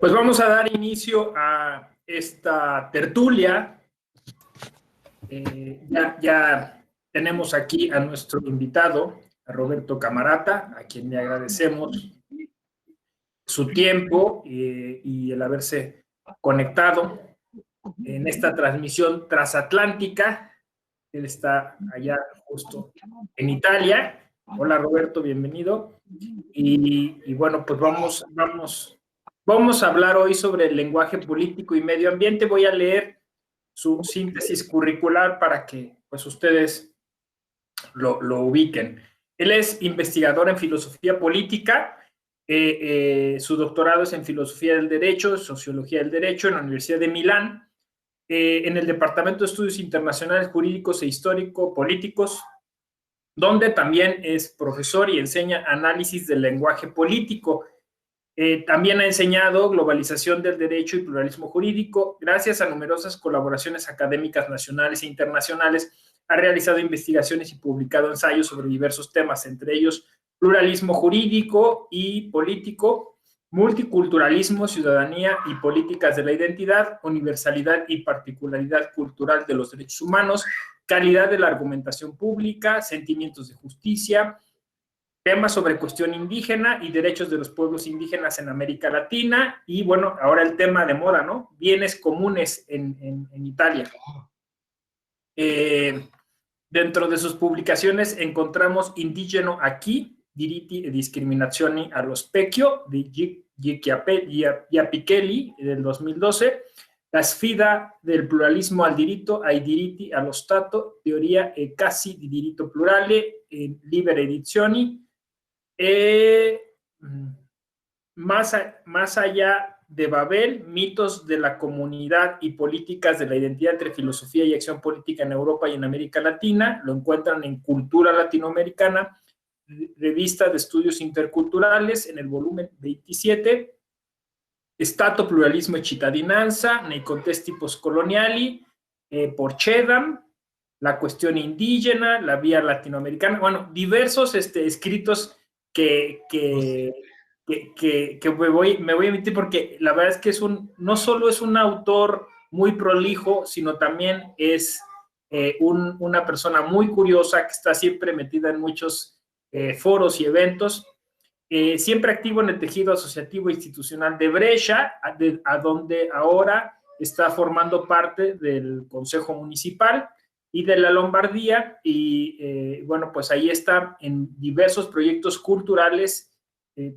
Pues vamos a dar inicio a esta tertulia. Ya tenemos aquí a nuestro invitado, a Roberto Camarata, a quien le agradecemos su tiempo y el haberse conectado en esta transmisión transatlántica. Él está allá justo en Italia. Hola Roberto, bienvenido. Y bueno, pues vamos a hablar hoy sobre el lenguaje político y medio ambiente. Voy a leer su síntesis curricular para que pues ustedes lo ubiquen. Él es investigador en filosofía política, su doctorado es en filosofía del derecho, sociología del derecho en la Universidad de Milán, en el Departamento de Estudios Internacionales Jurídicos e Histórico-Políticos, donde también es profesor y enseña análisis del lenguaje político. También ha enseñado globalización del derecho y pluralismo jurídico. Gracias a numerosas colaboraciones académicas nacionales e internacionales, ha realizado investigaciones y publicado ensayos sobre diversos temas, entre ellos pluralismo jurídico y político, multiculturalismo, ciudadanía y políticas de la identidad, universalidad y particularidad cultural de los derechos humanos, calidad de la argumentación pública, sentimientos de justicia, temas sobre cuestión indígena y derechos de los pueblos indígenas en América Latina, y bueno, ahora el tema de moda, ¿no? Bienes comunes en Italia. Dentro de sus publicaciones encontramos Indigeno aquí, diritti e discriminazioni allo specchio, de Giapichelli, del 2012, La sfida del pluralismo al diritto ai diritti allo Stato, teoria e casi di diritto plurale, en Libere Edizioni. Más allá de Babel, mitos de la comunidad y políticas de la identidad entre filosofía y acción política en Europa y en América Latina. Lo encuentran en Cultura Latinoamericana, revista de estudios interculturales, en el volumen 27. Stato, pluralismo e cittadinanza, nei contesti postcoloniali, por Chedam, la cuestión indígena, la vía latinoamericana, bueno, diversos escritos que me voy a emitir, porque la verdad es que no solo es un autor muy prolijo, sino también es una persona muy curiosa que está siempre metida en muchos foros y eventos, siempre activo en el tejido asociativo e institucional de Brescia, a donde ahora está formando parte del Consejo Municipal y de la Lombardía, y bueno, pues ahí está en diversos proyectos culturales,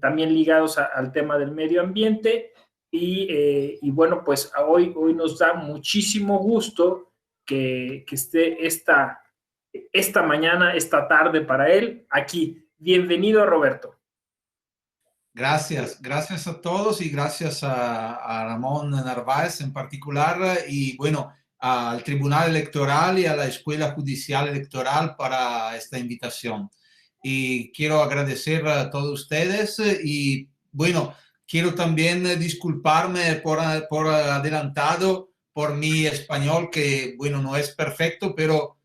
también ligados al tema del medio ambiente, y bueno, pues hoy nos da muchísimo gusto que esté esta mañana, esta tarde para él, aquí. Bienvenido, Roberto. Gracias a todos y gracias a Ramón Narváez en particular, y bueno, al Tribunal Electoral y a la Escuela Judicial Electoral para esta invitación. Y quiero agradecer a todos ustedes, y bueno, quiero también disculparme por adelantado por mi español, que bueno, no es perfecto, pero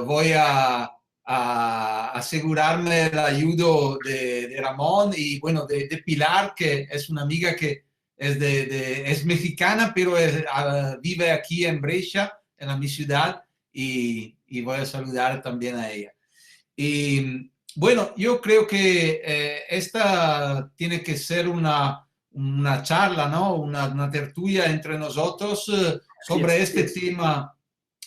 voy a asegurarme la ayuda de Ramón y bueno, de Pilar, que es una amiga que es mexicana, pero vive aquí en Brescia, en mi ciudad, y voy a saludar también a ella. Y bueno, yo creo que esta tiene que ser una charla, ¿no? Una tertulia entre nosotros sobre este tema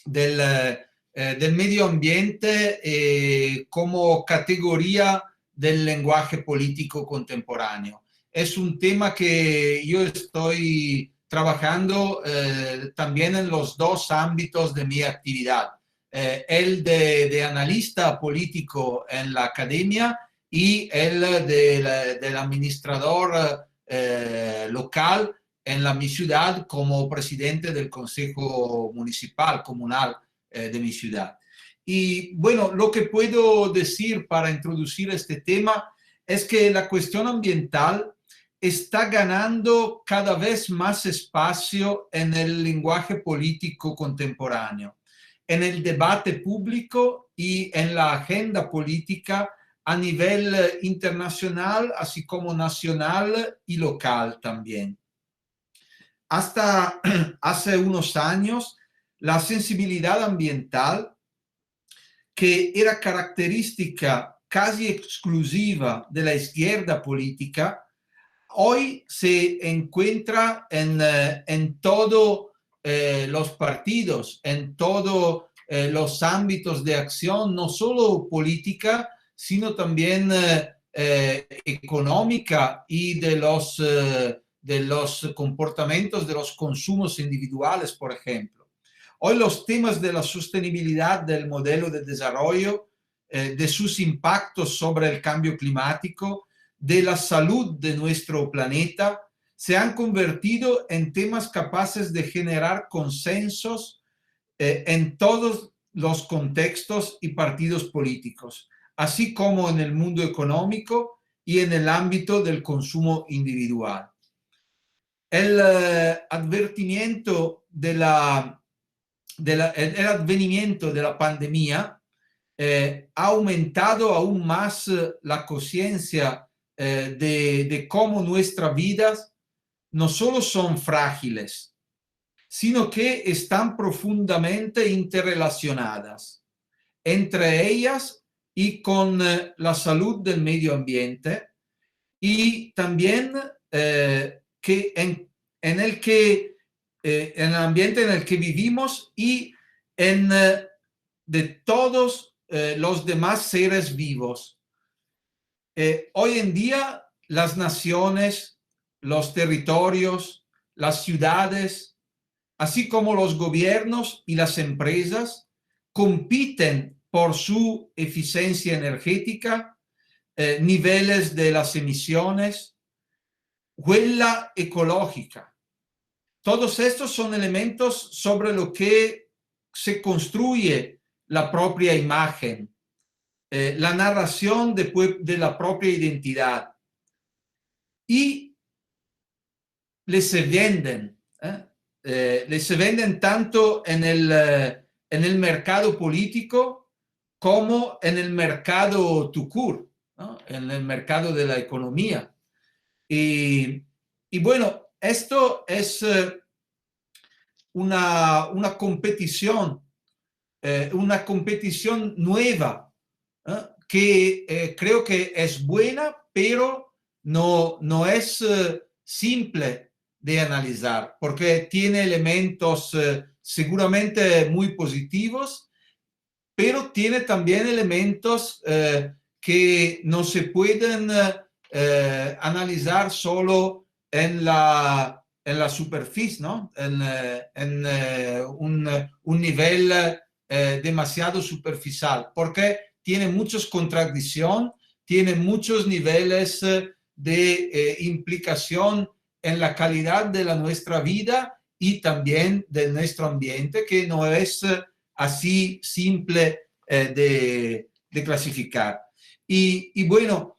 del medio ambiente como categoría del lenguaje político contemporáneo. Es un tema que yo estoy trabajando también en los dos ámbitos de mi actividad. El de analista político en la academia y el del administrador local en mi ciudad como presidente del Consejo Municipal, Comunal de mi ciudad. Y bueno, lo que puedo decir para introducir este tema es que la cuestión ambiental está ganando cada vez más espacio en el lenguaje político contemporáneo, en el debate público y en la agenda política a nivel internacional, así como nacional y local también. hasta hace unos años, la sensibilidad ambiental, que era característica casi exclusiva de la izquierda política, hoy se encuentra en todos los partidos, en todos los ámbitos de acción, no solo política, sino también económica y de los comportamientos de los consumos individuales, por ejemplo. Hoy los temas de la sostenibilidad del modelo de desarrollo, de sus impactos sobre el cambio climático, de la salud de nuestro planeta, se han convertido en temas capaces de generar consensos en todos los contextos y partidos políticos, así como en el mundo económico y en el ámbito del consumo individual. El advenimiento de la pandemia ha aumentado aún más la conciencia de cómo nuestras vidas no solo son frágiles, sino que están profundamente interrelacionadas entre ellas y con la salud del medio ambiente, y también que en el ambiente en el que vivimos y de todos los demás seres vivos. Hoy en día las naciones, los territorios, las ciudades, así como los gobiernos y las empresas, compiten por su eficiencia energética, niveles de las emisiones, huella ecológica. Todos estos son elementos sobre los que se construye la propia imagen, la narración de la propia identidad, y les se venden tanto en el mercado político como en el mercado tout court, ¿no? En el mercado de la economía. Y bueno, esto es una competición nueva, que creo que es buena, pero no es simple de analizar, porque tiene elementos seguramente muy positivos, pero tiene también elementos que no se pueden analizar solo en la superficie, ¿no? En un nivel demasiado superficial, porque tiene muchas contradicciones, tiene muchos niveles de implicación en la calidad de nuestra vida y también de nuestro ambiente, que no es así simple de clasificar. Y bueno,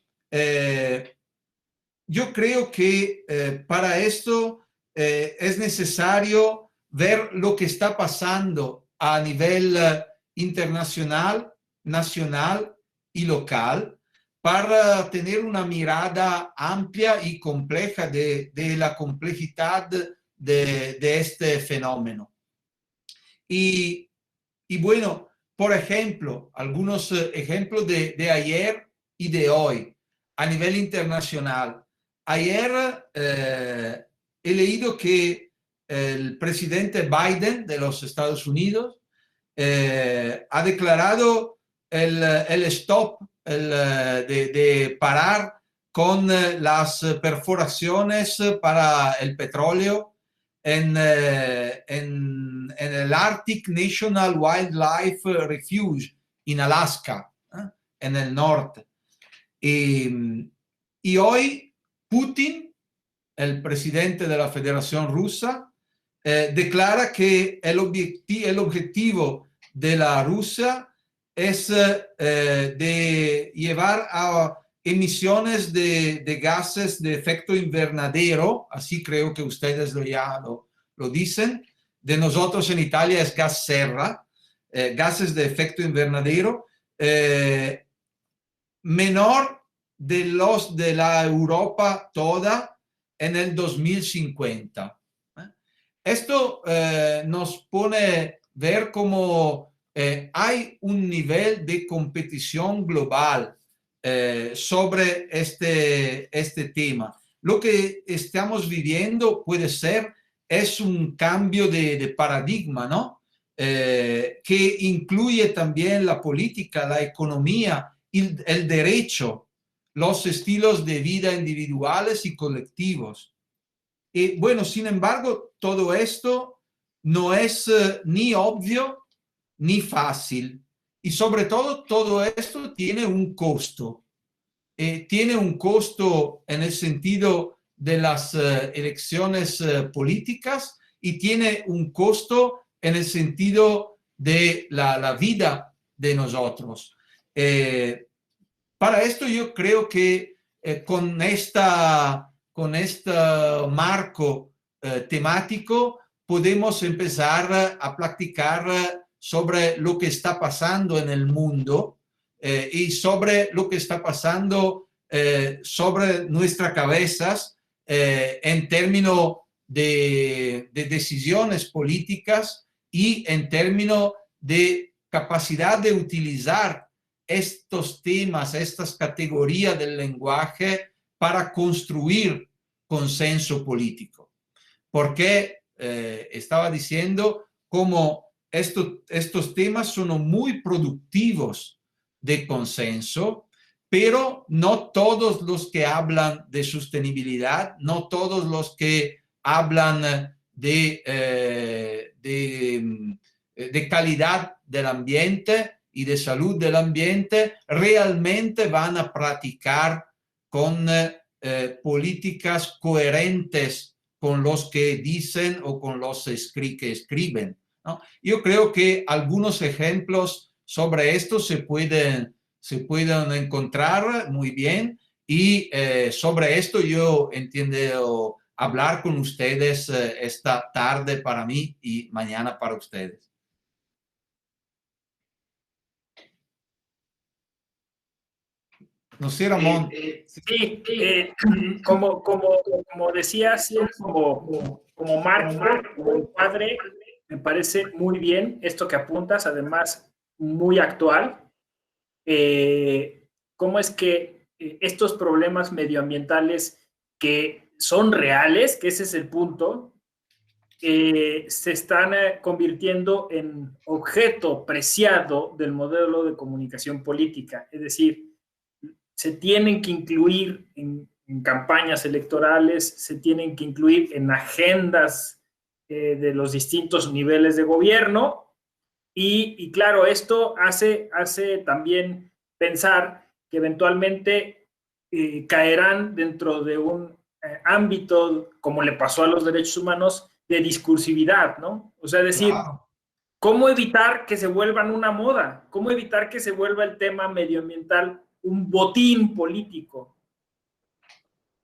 yo creo que para esto es necesario ver lo que está pasando a nivel internacional, nacional y local, para tener una mirada amplia y compleja de la complejidad de este fenómeno. Y bueno, por ejemplo, algunos ejemplos de ayer y de hoy a nivel internacional. Ayer he leído que el presidente Biden de los Estados Unidos ha declarado el stop, de parar con las perforaciones para el petróleo en el Arctic National Wildlife Refuge en Alaska, en el norte. Y hoy Putin, el presidente de la Federación Rusa, declara que el objetivo de la Rusia es de llevar a emisiones de gases de efecto invernadero, así creo que ustedes lo dicen. De nosotros en Italia es gas serra, gases de efecto invernadero, menor de los de la Europa toda en el 2050. Esto nos pone ver cómo hay un nivel de competición global sobre este tema. Lo que estamos viviendo puede ser, es un cambio de paradigma, ¿no? Que incluye también la política, la economía, el derecho, los estilos de vida individuales y colectivos. Y bueno, sin embargo, todo esto no es ni obvio ni fácil. Y sobre todo esto tiene un costo. Tiene un costo en el sentido de las elecciones políticas y tiene un costo en el sentido de la vida de nosotros. Para esto yo creo que con este marco temático podemos empezar a platicar sobre lo que está pasando en el mundo y sobre lo que está pasando sobre nuestras cabezas en términos de decisiones políticas y en términos de capacidad de utilizar estos temas, estas categorías del lenguaje para construir consenso político. Porque estaba diciendo cómo estos temas son muy productivos de consenso, pero no todos los que hablan de sostenibilidad, no todos los que hablan de calidad del ambiente y de salud del ambiente realmente van a practicar con políticas coherentes con los que dicen o con los que escriben, ¿no? Yo creo que algunos ejemplos sobre esto se pueden encontrar muy bien y sobre esto yo entiendo hablar con ustedes esta tarde para mí y mañana para ustedes. No sé, Ramón. Sí, como decías, como marco, como padre, me parece muy bien esto que apuntas, además muy actual. ¿Cómo es que estos problemas medioambientales que son reales, que ese es el punto, se están convirtiendo en objeto preciado del modelo de comunicación política? Es decir, se tienen que incluir en campañas electorales, se tienen que incluir en agendas de los distintos niveles de gobierno. Y claro, esto hace también pensar que eventualmente caerán dentro de un ámbito, como le pasó a los derechos humanos, de discursividad, ¿no? O sea, decir, claro, ¿cómo evitar que se vuelvan una moda? ¿Cómo evitar que se vuelva el tema medioambiental un botín político?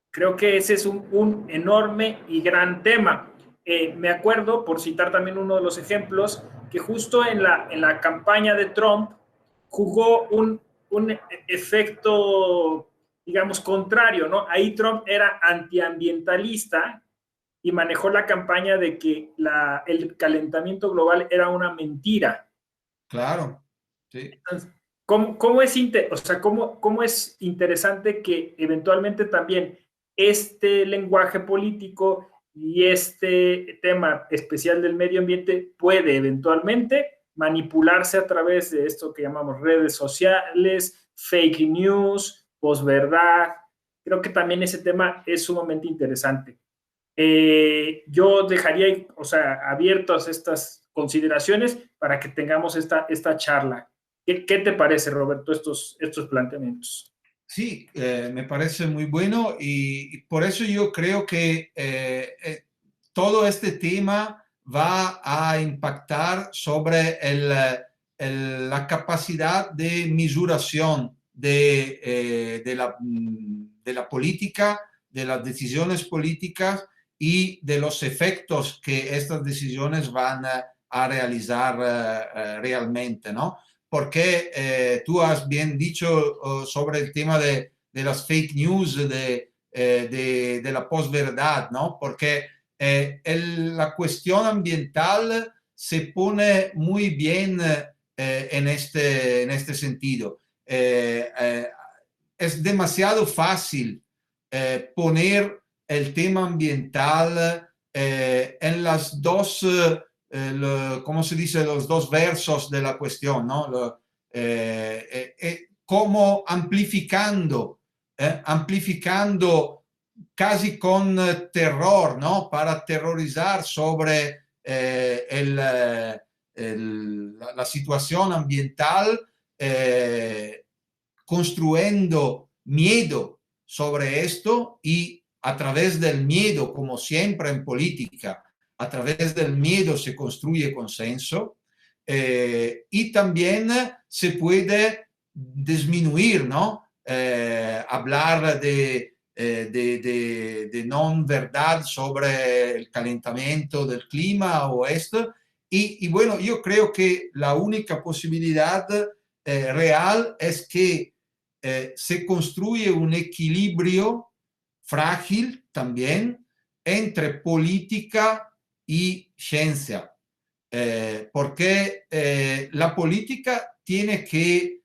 Creo que ese es un enorme y gran tema. Me acuerdo, por citar también uno de los ejemplos, que justo en la campaña de Trump jugó un efecto, digamos, contrario, ¿no? Ahí Trump era antiambientalista y manejó la campaña de que el calentamiento global era una mentira. Claro, sí. Entonces, ¿cómo es interesante que eventualmente también este lenguaje político y este tema especial del medio ambiente puede eventualmente manipularse a través de esto que llamamos redes sociales, fake news, posverdad? Creo que también ese tema es sumamente interesante. Yo dejaría, abiertas estas consideraciones para que tengamos esta charla. ¿Qué te parece, Roberto, estos planteamientos? Sí, me parece muy bueno y por eso yo creo que todo este tema va a impactar sobre la capacidad de misuración de la política, de las decisiones políticas y de los efectos que estas decisiones van a realizar realmente, ¿no? Porque tú has bien dicho sobre el tema de las fake news, de la posverdad, ¿no? Porque la cuestión ambiental se pone muy bien en este sentido. Es demasiado fácil poner el tema ambiental en las dos, ¿cómo se dice? Los dos versos de la cuestión, ¿no? Como amplificando casi con terror, ¿no? Para terrorizar sobre la situación ambiental, construyendo miedo sobre esto y a través del miedo, como siempre en política, a través del miedo se construye consenso y también se puede disminuir, ¿no? Hablar de no verdad sobre el calentamiento del clima o esto. Y bueno, yo creo que la única posibilidad real es que se construye un equilibrio frágil también entre política y ciencia. Porque la política tiene que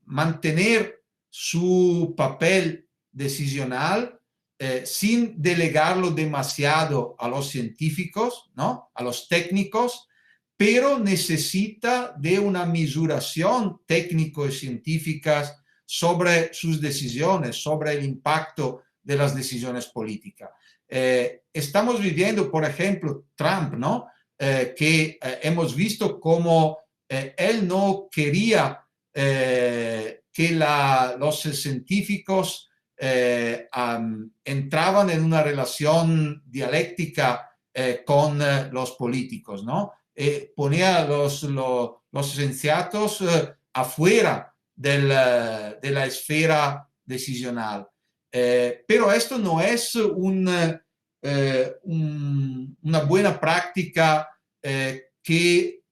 mantener su papel decisional sin delegarlo demasiado a los científicos, ¿no? A los técnicos, pero necesita de una mesuración técnico y científica sobre sus decisiones, sobre el impacto de las decisiones políticas. Estamos viviendo, por ejemplo, Trump, ¿no? Que hemos visto cómo él no quería que los científicos entraban en una relación dialéctica con los políticos, ¿no? Ponía los cienciatos afuera de la esfera decisional. Pero esto no es una buena práctica que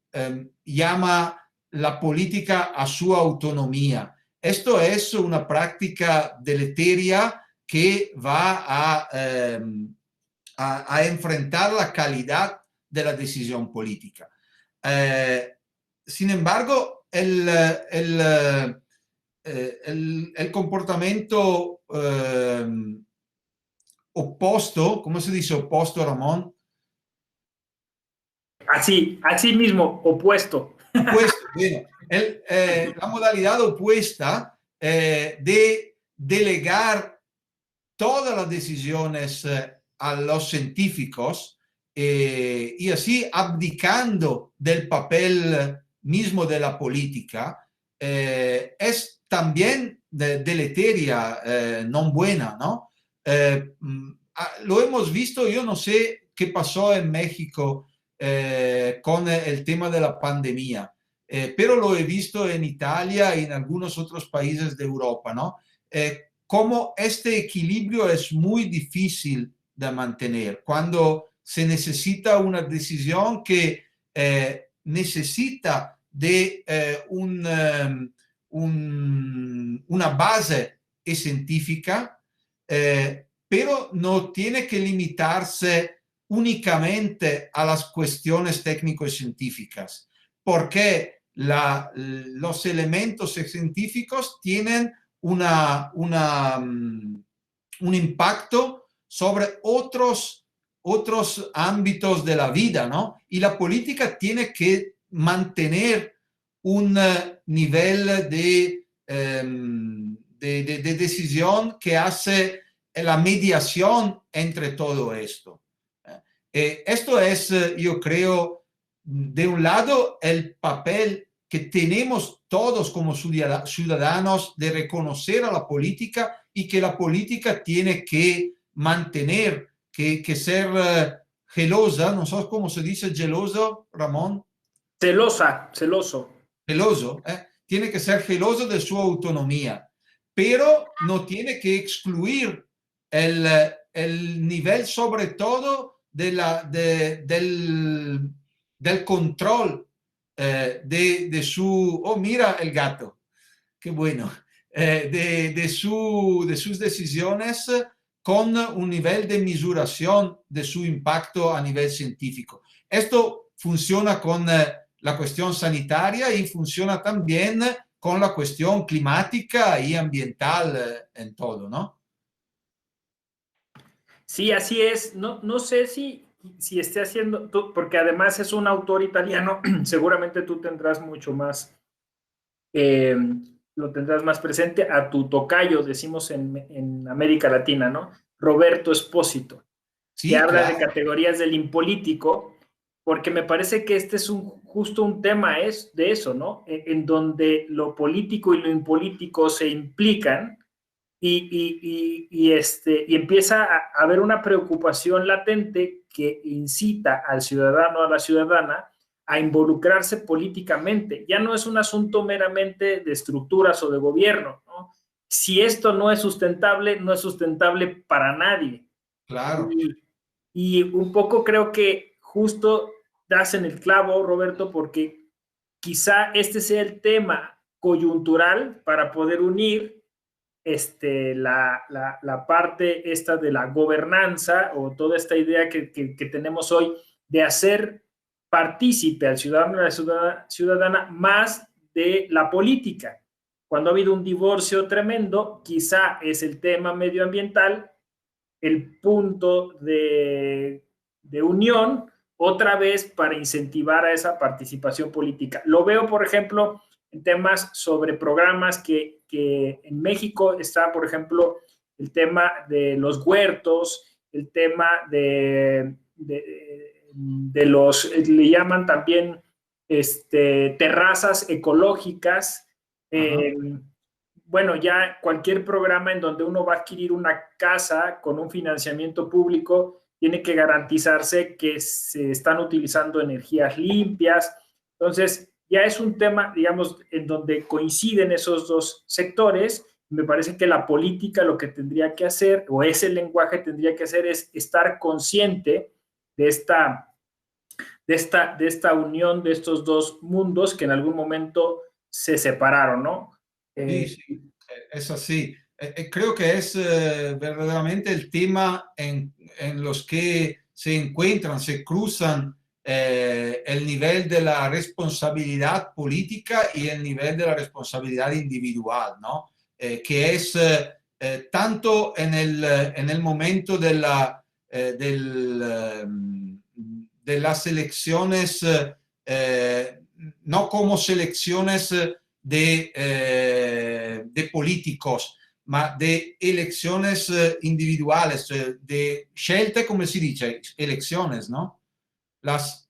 llama la política a su autonomía. Esto es una práctica deleteria que va a enfrentar la calidad de la decisión política. Sin embargo, el comportamiento opuesto, ¿cómo se dice opuesto, Ramón? Así mismo, opuesto. Opuesto, bueno, la modalidad opuesta de delegar todas las decisiones a los científicos y así abdicando del papel mismo de la política, es también deleteria, no buena, ¿no? Lo hemos visto, yo no sé qué pasó en México con el tema de la pandemia, pero lo he visto en Italia y en algunos otros países de Europa, ¿no? Cómo este equilibrio es muy difícil de mantener cuando se necesita una decisión que necesita de una base científica, pero no tiene que limitarse únicamente a las cuestiones técnico-científicas, porque los elementos científicos tienen un impacto sobre otros ámbitos de la vida, ¿no? Y la política tiene que mantener un nivel de decisión que hace la mediación entre todo esto. Esto es, yo creo, de un lado, el papel que tenemos todos como ciudadanos de reconocer a la política y que la política tiene que mantener, que ser gelosa, no sé cómo se dice geloso, Ramón. Celoso. Geloso, tiene que ser geloso de su autonomía, pero no tiene que excluir el nivel, sobre todo, del control de su... Oh, mira el gato, qué bueno. De sus decisiones con un nivel de misuración de su impacto a nivel científico. Esto funciona con la cuestión sanitaria y funciona también con la cuestión climática y ambiental en todo, ¿no? Sí, así es. No, no sé si esté haciendo, porque además es un autor italiano, seguramente tú tendrás mucho más, eh, lo tendrás más presente a tu tocayo, decimos en América Latina, ¿no? Roberto Espósito, que Sí, habla de claro, categorías del impolítico, porque me parece que este es justo un tema de eso, ¿no? En donde lo político y lo impolítico se implican y empieza a haber una preocupación latente que incita al ciudadano, a la ciudadana, a involucrarse políticamente. Ya no es un asunto meramente de estructuras o de gobierno, ¿no? Si esto no es sustentable, no es sustentable para nadie. claro. Y un poco creo que justo das en el clavo, Roberto, porque quizá este sea el tema coyuntural para poder unir la parte esta de la gobernanza o toda esta idea que tenemos hoy de hacer partícipe al ciudadano y a la ciudadana más de la política. Cuando ha habido un divorcio tremendo, quizá es el tema medioambiental el punto de unión otra vez para incentivar a esa participación política. Lo veo, por ejemplo, en temas sobre programas que en México está, por ejemplo, el tema de los huertos, el tema de los, le llaman también terrazas ecológicas. Ajá. Bueno, ya cualquier programa en donde uno va a adquirir una casa con un financiamiento público tiene que garantizarse que se están utilizando energías limpias. Entonces, ya es un tema, digamos, en donde coinciden esos dos sectores. Me parece que la política lo que tendría que hacer, o ese lenguaje tendría que hacer, es estar consciente de esta unión de estos dos mundos que en algún momento se separaron, ¿no? Sí, sí, es así. Creo que es verdaderamente el tema en los que se encuentran, se cruzan el nivel de la responsabilidad política y el nivel de la responsabilidad individual, ¿no? Que es tanto en el momento de las elecciones, no como selecciones de políticos, ma de elecciones individuales, de scelte, come si dice, elecciones, ¿no? Las,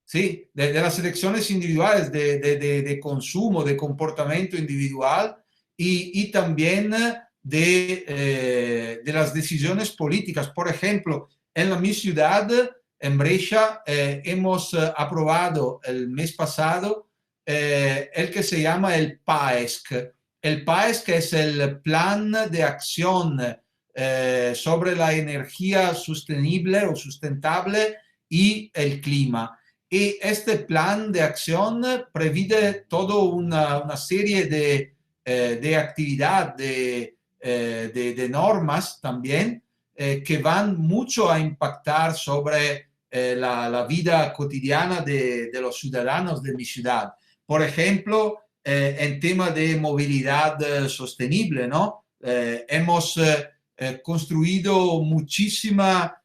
sí, de las elecciones individuales de consumo, de comportamiento individual y también de las decisiones políticas. Por ejemplo, en mi ciudad, en Brescia, hemos aprobado el mes pasado el que se llama el PAESC. El PAESC es el Plan de Acción sobre la Energía Sostenible o Sustentable y el Clima. Y este plan de acción prevede toda una serie de actividad, de normas también, que van mucho a impactar sobre la vida cotidiana de los ciudadanos de mi ciudad. Por ejemplo, en tema de movilidad sostenible, ¿no? Hemos construido muchísima,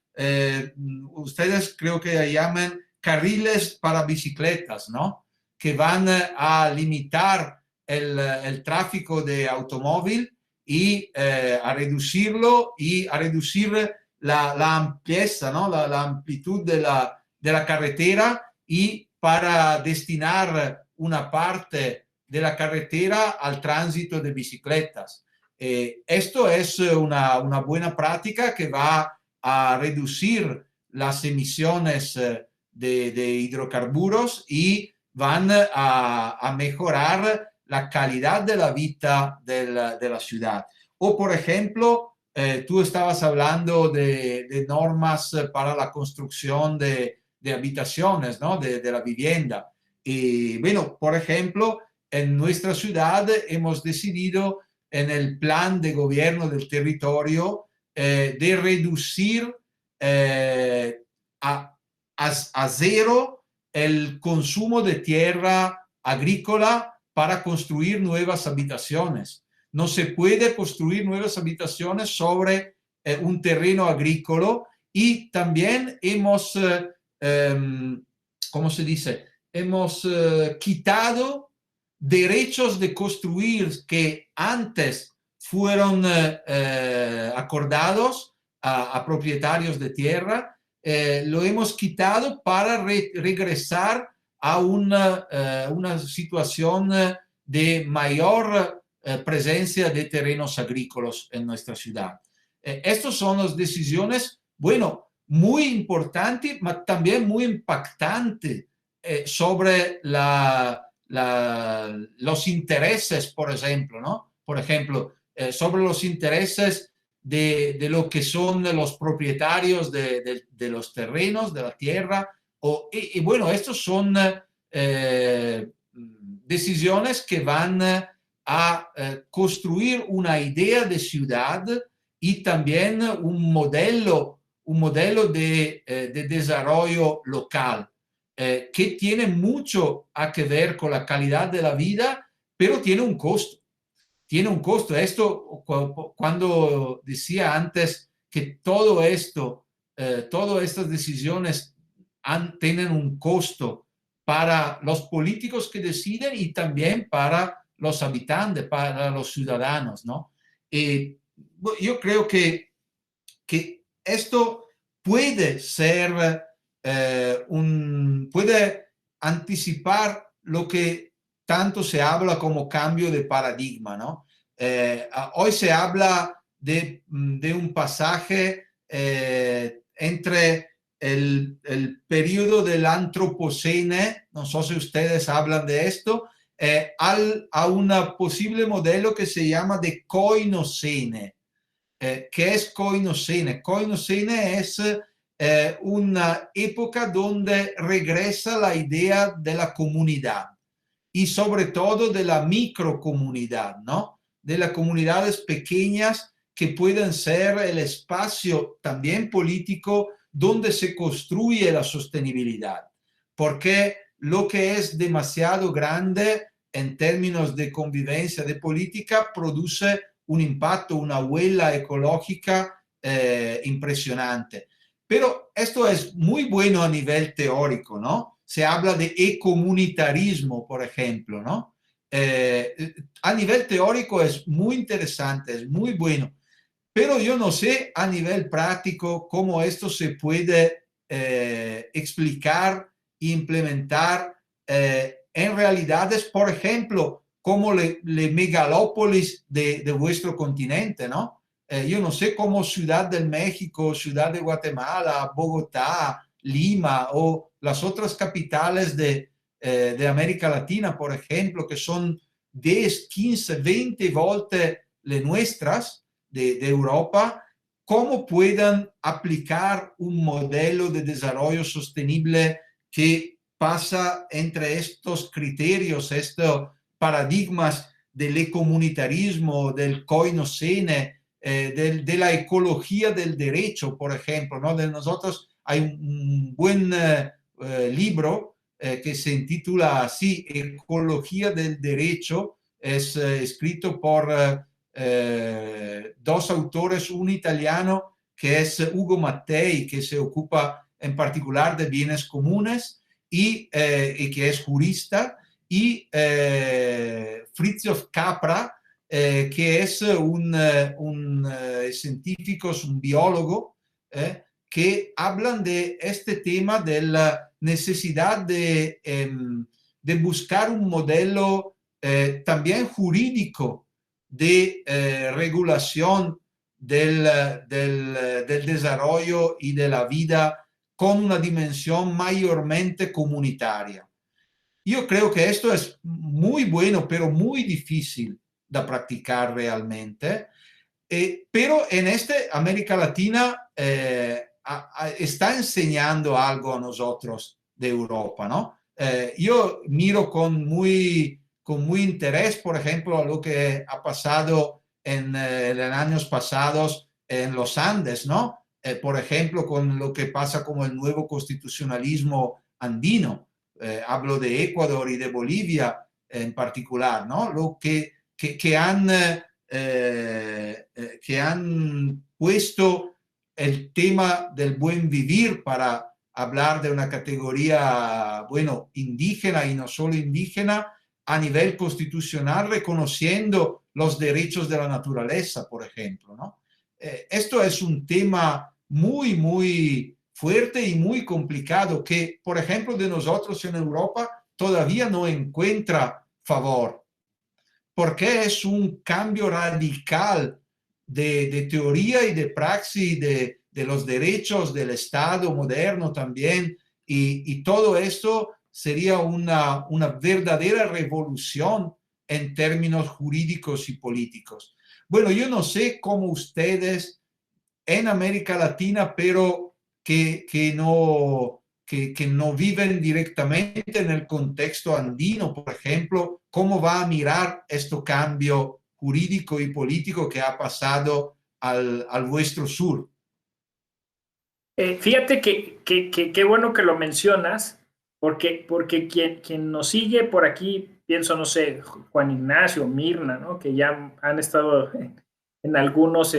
ustedes creo que llaman carriles para bicicletas, ¿no? Que van a limitar el tráfico de automóvil y a reducirlo y a reducir la amplieza, ¿no? La amplitud de la carretera y para destinar una parte de la carretera al tránsito de bicicletas. Esto es una buena práctica que va a reducir las emisiones de hidrocarburos y van a mejorar la calidad de la vida de la ciudad. O, por ejemplo, tú estabas hablando de normas para la construcción de habitaciones, ¿no? De la vivienda. Y bueno, por ejemplo, en nuestra ciudad hemos decidido en el plan de gobierno del territorio de reducir a cero el consumo de tierra agrícola para construir nuevas habitaciones. No se puede construir nuevas habitaciones sobre un terreno agrícola, y también hemos, ¿cómo se dice? Hemos quitado derechos de construir que antes fueron acordados a propietarios de tierra. Lo hemos quitado para regresar a una situación de mayor presencia de terrenos agrícolas en nuestra ciudad. Estas son las decisiones, bueno, muy importantes, pero también muy impactantes sobre los intereses, por ejemplo, ¿no? Por ejemplo, sobre los intereses de lo que son los propietarios de los terrenos, de la tierra. Y bueno, estos son decisiones que van a construir una idea de ciudad y también un modelo de desarrollo local, que tiene mucho que ver con la calidad de la vida, pero tiene un costo. Tiene un costo. Esto, cuando decía antes que todo esto, todas estas decisiones tienen un costo para los políticos que deciden y también para los habitantes, para los ciudadanos, ¿no? Yo creo que esto puede ser puede anticipar lo que tanto se habla como cambio de paradigma, ¿no? Hoy se habla de un pasaje entre el periodo del Antropocene, no sé si ustedes hablan de esto, a un posible modelo que se llama de Coinocene. ¿Qué es Coinocene? Coinocene es una época donde regresa la idea de la comunidad y sobre todo de la microcomunidad, ¿no? De las comunidades pequeñas que pueden ser el espacio también político donde se construye la sostenibilidad. Porque lo que es demasiado grande en términos de convivencia, de política, produce un impacto, una huella ecológica impresionante. Pero esto es muy bueno a nivel teórico, ¿no? Se habla de ecomunitarismo, por ejemplo, ¿no? A nivel teórico es muy interesante, es muy bueno, pero yo no sé a nivel práctico cómo esto se puede explicar e implementar en realidades, por ejemplo, como la megalópolis de vuestro continente, ¿no? Yo no sé cómo Ciudad de México, Ciudad de Guatemala, Bogotá, Lima o las otras capitales de América Latina, por ejemplo, que son 10, 15, 20 veces las nuestras de Europa, cómo puedan aplicar un modelo de desarrollo sostenible que pasa entre estos criterios, estos paradigmas del ecomunitarismo, del coinocene, de la ecología del derecho, por ejemplo, ¿no? De nosotros hay un buen libro que se intitula así, Ecología del Derecho, es escrito por dos autores, un italiano que es Ugo Mattei, que se ocupa en particular de bienes comunes y que es jurista, y Fritjof Capra, que es un científico, es un biólogo, que hablan de este tema de la necesidad de buscar un modelo también jurídico de regulación del desarrollo y de la vida con una dimensión mayormente comunitaria. Yo creo que esto es muy bueno, pero muy difícil de practicar realmente. Pero en América Latina está enseñando algo a nosotros de Europa, ¿no? Yo miro con muy interés, por ejemplo, lo que ha pasado en años pasados en los Andes, ¿no? Por ejemplo, con lo que pasa con el nuevo constitucionalismo andino. Hablo de Ecuador y de Bolivia en particular, ¿no? Lo que han puesto el tema del buen vivir para hablar de una categoría, bueno, indígena y no solo indígena, a nivel constitucional, reconociendo los derechos de la naturaleza, por ejemplo, ¿no? Esto es un tema muy, muy fuerte y muy complicado que, por ejemplo, de nosotros en Europa todavía no encuentra favor, porque es un cambio radical de teoría y de praxis de los derechos del Estado moderno también, y todo esto sería una verdadera revolución en términos jurídicos y políticos. Bueno, yo no sé cómo ustedes en América Latina, pero que no viven directamente en el contexto andino, por ejemplo, cómo va a mirar este cambio jurídico y político que ha pasado al vuestro sur. Fíjate que qué bueno que lo mencionas, porque quien nos sigue por aquí, pienso, no sé, Juan Ignacio, Mirna, ¿no? Que ya han estado en algunos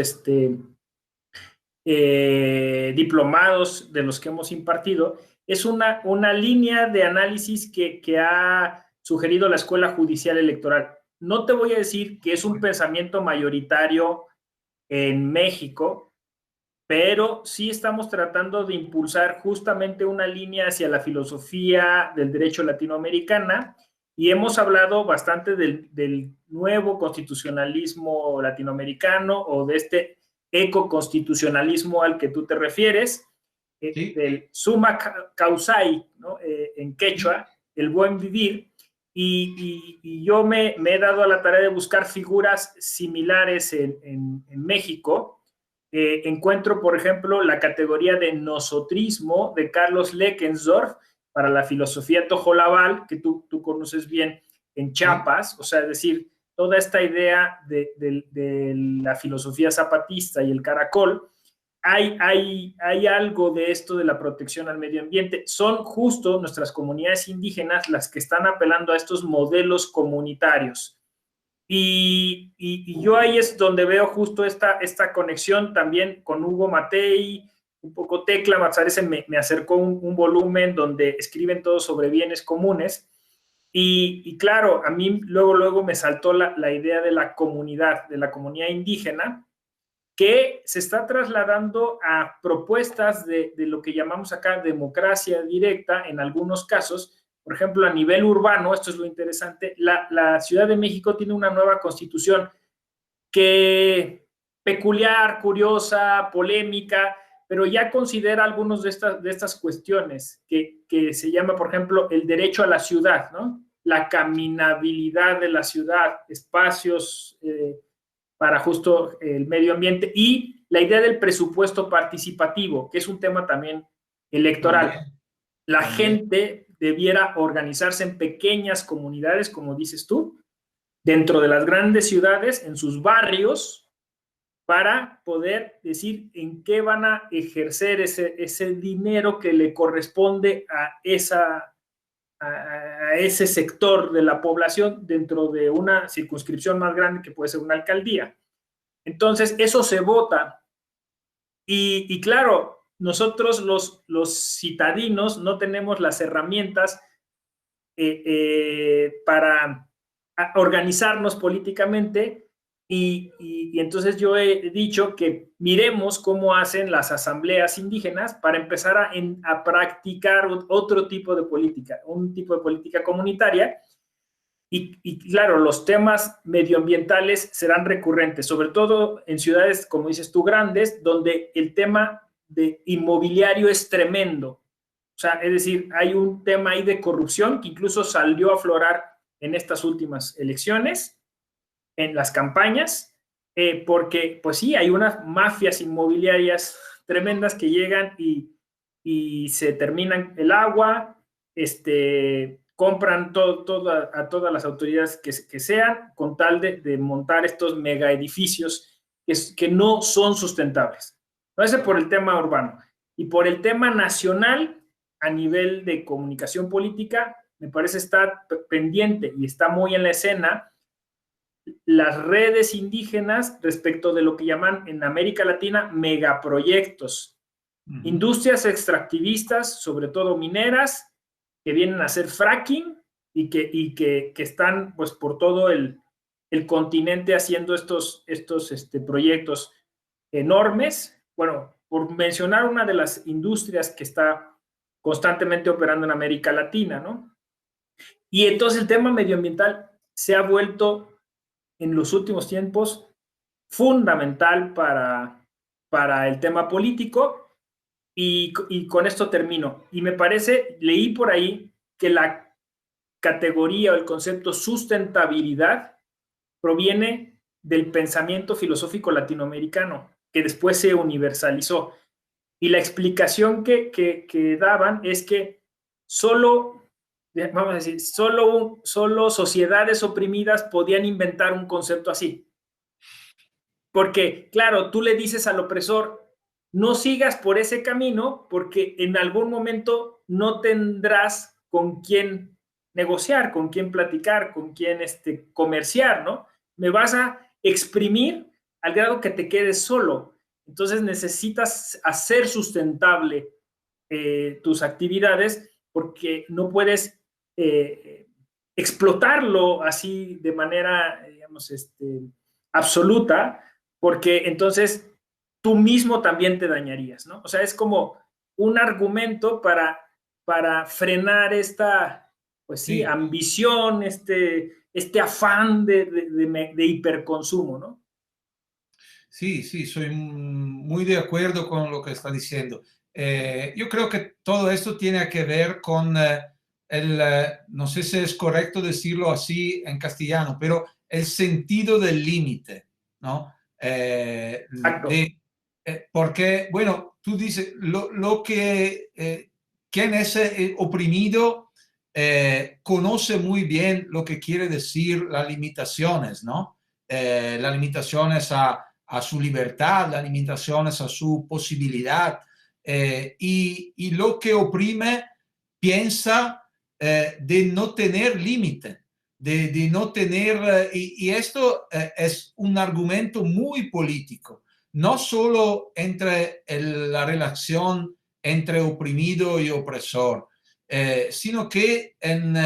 diplomados de los que hemos impartido, es una línea de análisis que ha sugerido la Escuela Judicial Electoral. No te voy a decir que es un pensamiento mayoritario en México, pero sí estamos tratando de impulsar justamente una línea hacia la filosofía del derecho latinoamericana, y hemos hablado bastante del nuevo constitucionalismo latinoamericano o de este ecoconstitucionalismo al que tú te refieres, ¿Sí? del summa causai, ¿no? En quechua, el buen vivir, y yo me he dado a la tarea de buscar figuras similares en México. Encuentro, por ejemplo, la categoría de nosotrismo de Carlos Leckensdorf para la filosofía tojolabal, que tú conoces bien, en Chiapas, o sea, es decir, toda esta idea de la filosofía zapatista y el caracol. Hay algo de esto de la protección al medio ambiente. Son justo nuestras comunidades indígenas las que están apelando a estos modelos comunitarios. Y yo ahí es donde veo justo esta conexión también con Hugo Matei, un poco Tecla Mazzarese me acercó un volumen donde escriben todos sobre bienes comunes. Y claro, a mí luego me saltó la idea de la comunidad indígena, que se está trasladando a propuestas de lo que llamamos acá democracia directa en algunos casos. Por ejemplo, a nivel urbano, esto es lo interesante, la Ciudad de México tiene una nueva constitución que peculiar, curiosa, polémica, pero ya considera algunas de estas cuestiones que se llama, por ejemplo, el derecho a la ciudad, ¿no? La caminabilidad de la ciudad, espacios para justo el medio ambiente, y la idea del presupuesto participativo, que es un tema también electoral. También, La también. gente debiera organizarse en pequeñas comunidades, como dices tú, dentro de las grandes ciudades, en sus barrios, para poder decir en qué van a ejercer ese dinero que le corresponde a ese sector de la población dentro de una circunscripción más grande que puede ser una alcaldía. Entonces, eso se vota. Y claro, nosotros los citadinos no tenemos las herramientas para organizarnos políticamente, y entonces yo he dicho que miremos cómo hacen las asambleas indígenas para empezar a practicar otro tipo de política, un tipo de política comunitaria. Y claro, los temas medioambientales serán recurrentes, sobre todo en ciudades, como dices tú, grandes, donde el tema de inmobiliario es tremendo. O sea, es decir, hay un tema ahí de corrupción que incluso salió a aflorar en estas últimas elecciones, en las campañas, porque pues sí, hay unas mafias inmobiliarias tremendas que llegan y se terminan el agua, compran a todas las autoridades que sean, con tal de montar estos mega edificios que no son sustentables. Entonces, por el tema urbano. Y por el tema nacional, a nivel de comunicación política, me parece estar pendiente y está muy en la escena las redes indígenas respecto de lo que llaman en América Latina megaproyectos. Industrias extractivistas, sobre todo mineras, que vienen a hacer fracking y que están pues por todo el continente haciendo estos proyectos enormes. Bueno, por mencionar una de las industrias que está constantemente operando en América Latina, ¿no? Y entonces el tema medioambiental se ha vuelto en los últimos tiempos fundamental para el tema político. Y con esto termino. Y me parece, leí por ahí que la categoría o el concepto sustentabilidad proviene del pensamiento filosófico latinoamericano, que después se universalizó. Y la explicación que daban es que solo, vamos a decir, solo sociedades oprimidas podían inventar un concepto así. Porque, claro, tú le dices al opresor, no sigas por ese camino porque en algún momento no tendrás con quién negociar, con quién platicar, con quién comerciar, ¿no? Me vas a exprimir al grado que te quedes solo. Entonces necesitas hacer sustentable tus actividades porque no puedes explotarlo así de manera, digamos, absoluta, porque entonces tú mismo también te dañarías, ¿no? O sea, es como un argumento para frenar esta, pues sí, ambición, este afán de hiperconsumo, ¿no? Sí, sí, soy muy de acuerdo con lo que está diciendo. Yo creo que todo esto tiene que ver con no sé si es correcto decirlo así en castellano, pero el sentido del límite, ¿no? Porque, bueno, tú dices, lo que quien es oprimido conoce muy bien lo que quiere decir las limitaciones, ¿no? Las limitaciones a su libertad, las limitaciones a su posibilidad. Y lo que oprime piensa de no tener límite, de no tener, y esto es un argumento muy político, no solo entre la relación entre oprimido y opresor, sino que en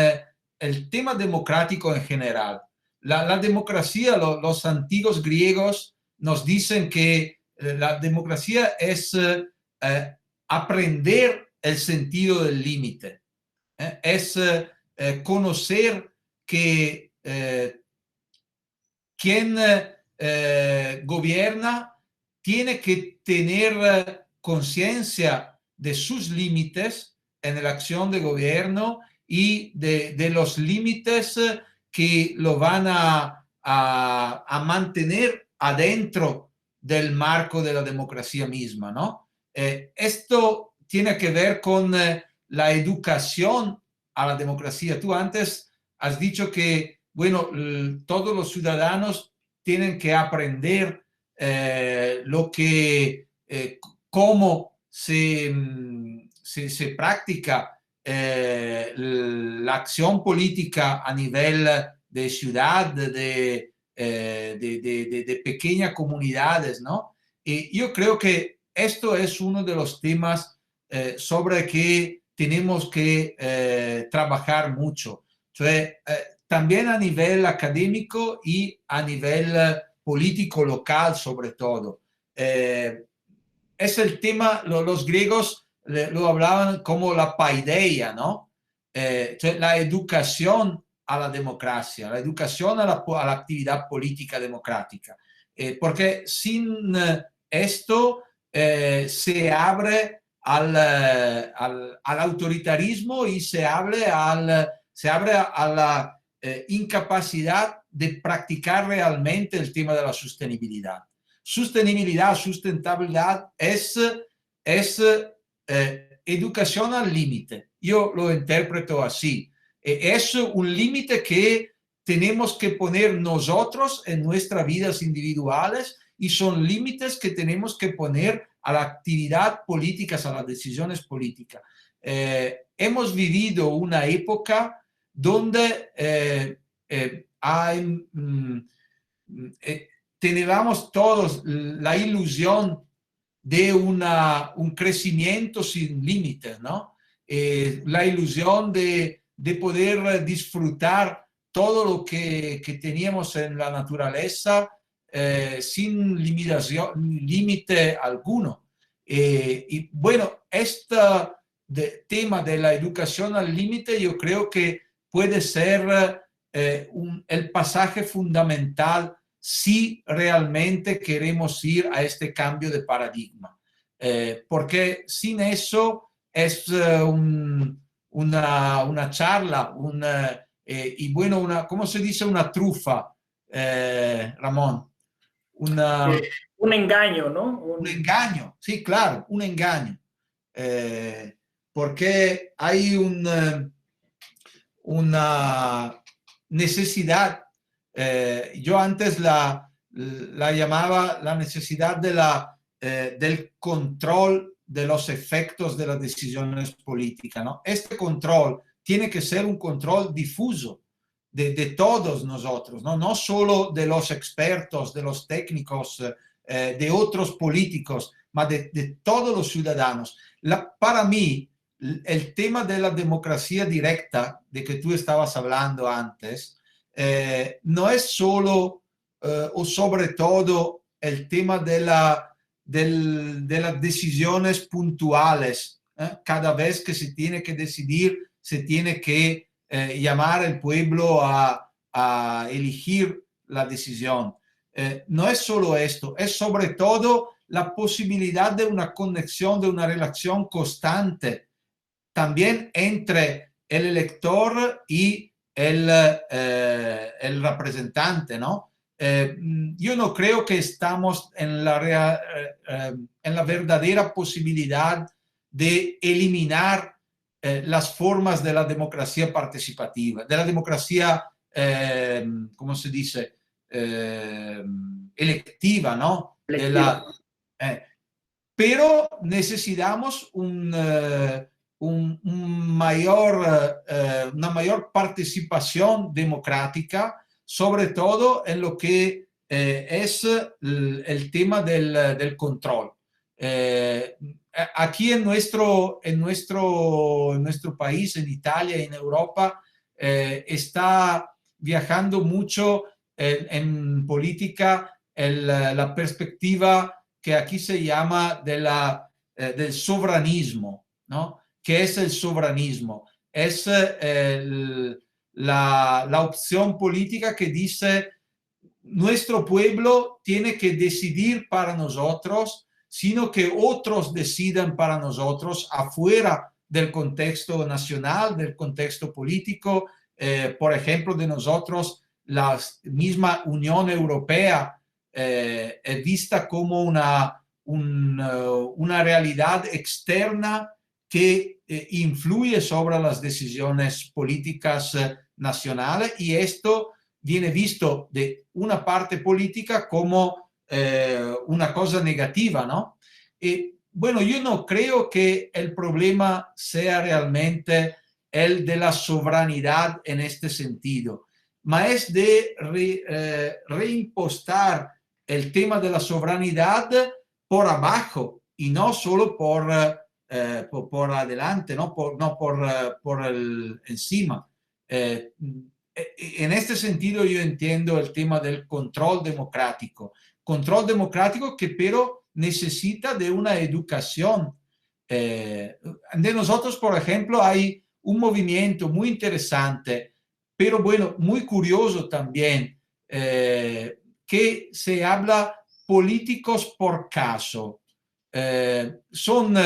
el tema democrático en general. La democracia, los antiguos griegos nos dicen que la democracia es aprender el sentido del límite, es conocer que quien gobierna tiene que tener conciencia de sus límites en la acción de gobierno y de los límites que lo van a mantener adentro del marco de la democracia misma, ¿no? Esto tiene que ver con la educación a la democracia. Tú antes has dicho que, bueno, todos los ciudadanos tienen que aprender cómo se practica la acción política a nivel de ciudad, de pequeñas comunidades, ¿no? Y yo creo que esto es uno de los temas sobre que tenemos que trabajar mucho. Entonces, también a nivel académico y a nivel político local, sobre todo. Es el tema, los griegos lo hablaban como la paideia, ¿no? Entonces, la educación a la democracia, la educación a la actividad política democrática. Porque sin esto se abre al autoritarismo y se abre a la incapacidad de practicar realmente el tema de la sostenibilidad. Sostenibilidad, sustentabilidad es educación al límite. Yo lo interpreto así. Es un límite que tenemos que poner nosotros en nuestras vidas individuales y son límites que tenemos que poner a la actividad política, a las decisiones políticas. Hemos vivido una época donde teníamos todos la ilusión de un crecimiento sin límites, ¿no? La ilusión de poder disfrutar todo lo que teníamos en la naturaleza sin límite alguno. Y bueno, este tema de la educación al límite yo creo que puede ser el pasaje fundamental si realmente queremos ir a este cambio de paradigma. Porque sin eso es una charla, y bueno, ¿cómo se dice? Una trufa, Ramón. Un engaño, ¿no? Un engaño, sí, claro, un engaño. Porque hay una necesidad, yo antes la llamaba la necesidad del control de los efectos de las decisiones políticas, ¿no? Este control tiene que ser un control difuso de todos nosotros, ¿no? No solo de los expertos, de los técnicos, de otros políticos, mas de todos los ciudadanos. Para mí, el tema de la democracia directa, de que tú estabas hablando antes, no es solo o sobre todo el tema de las decisiones puntuales. Cada vez que se tiene que decidir, se tiene que llamar al pueblo a elegir la decisión. No es solo esto, es sobre todo la posibilidad de una conexión, de una relación constante también entre el elector y el representante, ¿no? Yo no creo que estamos en la verdadera posibilidad de eliminar las formas de la democracia participativa, de la democracia, ¿cómo se dice? Electiva, ¿no? Pero necesitamos una mayor participación democrática, sobre todo en lo que es el tema del control. Aquí en nuestro país, en Italia y en Europa, está viajando mucho en política la perspectiva que aquí se llama del soberanismo, ¿no? ¿Qué es el soberanismo? Es la opción política que dice nuestro pueblo tiene que decidir para nosotros, sino que otros decidan para nosotros afuera del contexto nacional, del contexto político. Por ejemplo, de nosotros, la misma Unión Europea es vista como una realidad externa que influye sobre las decisiones políticas nacionales, y esto viene visto de una parte política como una cosa negativa, ¿no? Bueno, yo no creo que el problema sea realmente el de la soberanidad en este sentido, mas es de reimpostar el tema de la soberanidad por abajo y no solo por adelante, no por el encima. En este sentido yo entiendo el tema del control democrático que pero necesita de una educación. De nosotros, por ejemplo, hay un movimiento muy interesante, pero bueno, muy curioso también, que se habla políticos por caso. Son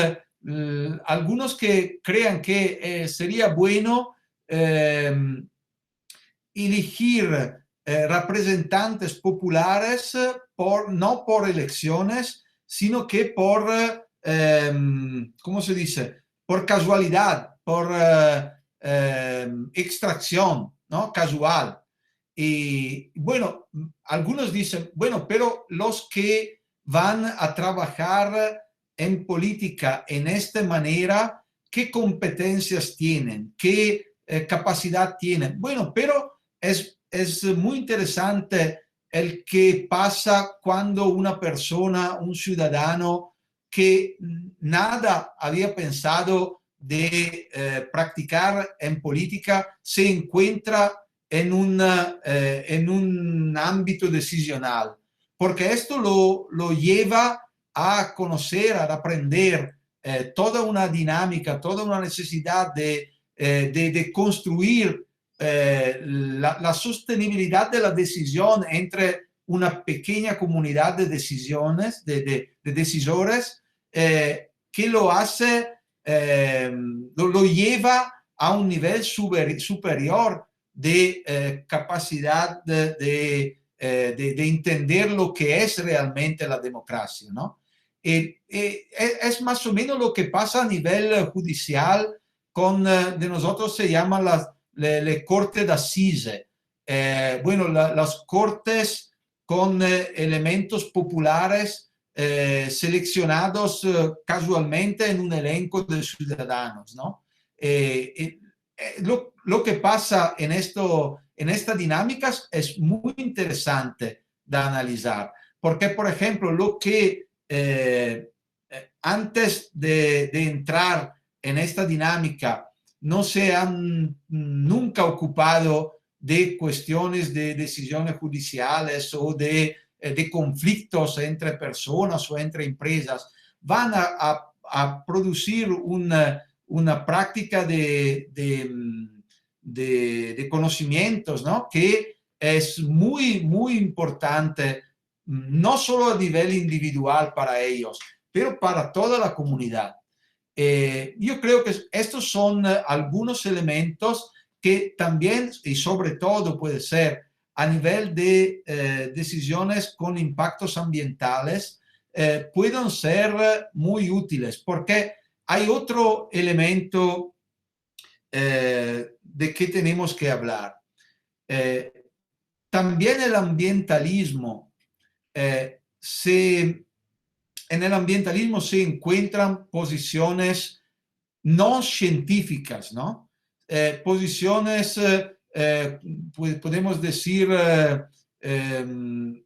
algunos que crean que sería bueno elegir representantes populares no por elecciones, sino que por, ¿cómo se dice? Por casualidad, por extracción, ¿no? Casual. Y bueno, algunos dicen, bueno, pero los que van a trabajar en política en esta manera, ¿qué competencias tienen? ¿Qué capacidad tienen? Bueno, pero es muy interesante el que pasa cuando una persona, un ciudadano que nada había pensado de practicar en política, se encuentra en un ámbito decisional, porque esto lo lleva a conocer, a aprender toda una dinámica, toda una necesidad de construir la sostenibilidad de la decisión entre una pequeña comunidad de decisiones, de decisores, que lo hace, lo lleva a un nivel superior de capacidad de entender lo que es realmente la democracia, ¿no? Es más o menos lo que pasa a nivel judicial con, de nosotros se llama le corte d'assise. Bueno, las cortes con elementos populares seleccionados casualmente en un elenco de ciudadanos, ¿no? Lo que pasa en esta dinámica es muy interesante de analizar, porque, por ejemplo, lo que antes de entrar en esta dinámica no se han nunca ocupado de cuestiones de decisiones judiciales o de conflictos entre personas o entre empresas, van a producir una práctica de conocimientos, ¿no? Que es muy, muy importante, no solo a nivel individual para ellos, pero para toda la comunidad. Yo creo que estos son algunos elementos que también, y sobre todo puede ser a nivel de decisiones con impactos ambientales, pueden ser muy útiles, porque hay otro elemento de que tenemos que hablar. También el ambientalismo, en el ambientalismo se encuentran posiciones no científicas, ¿no? Posiciones, podemos decir,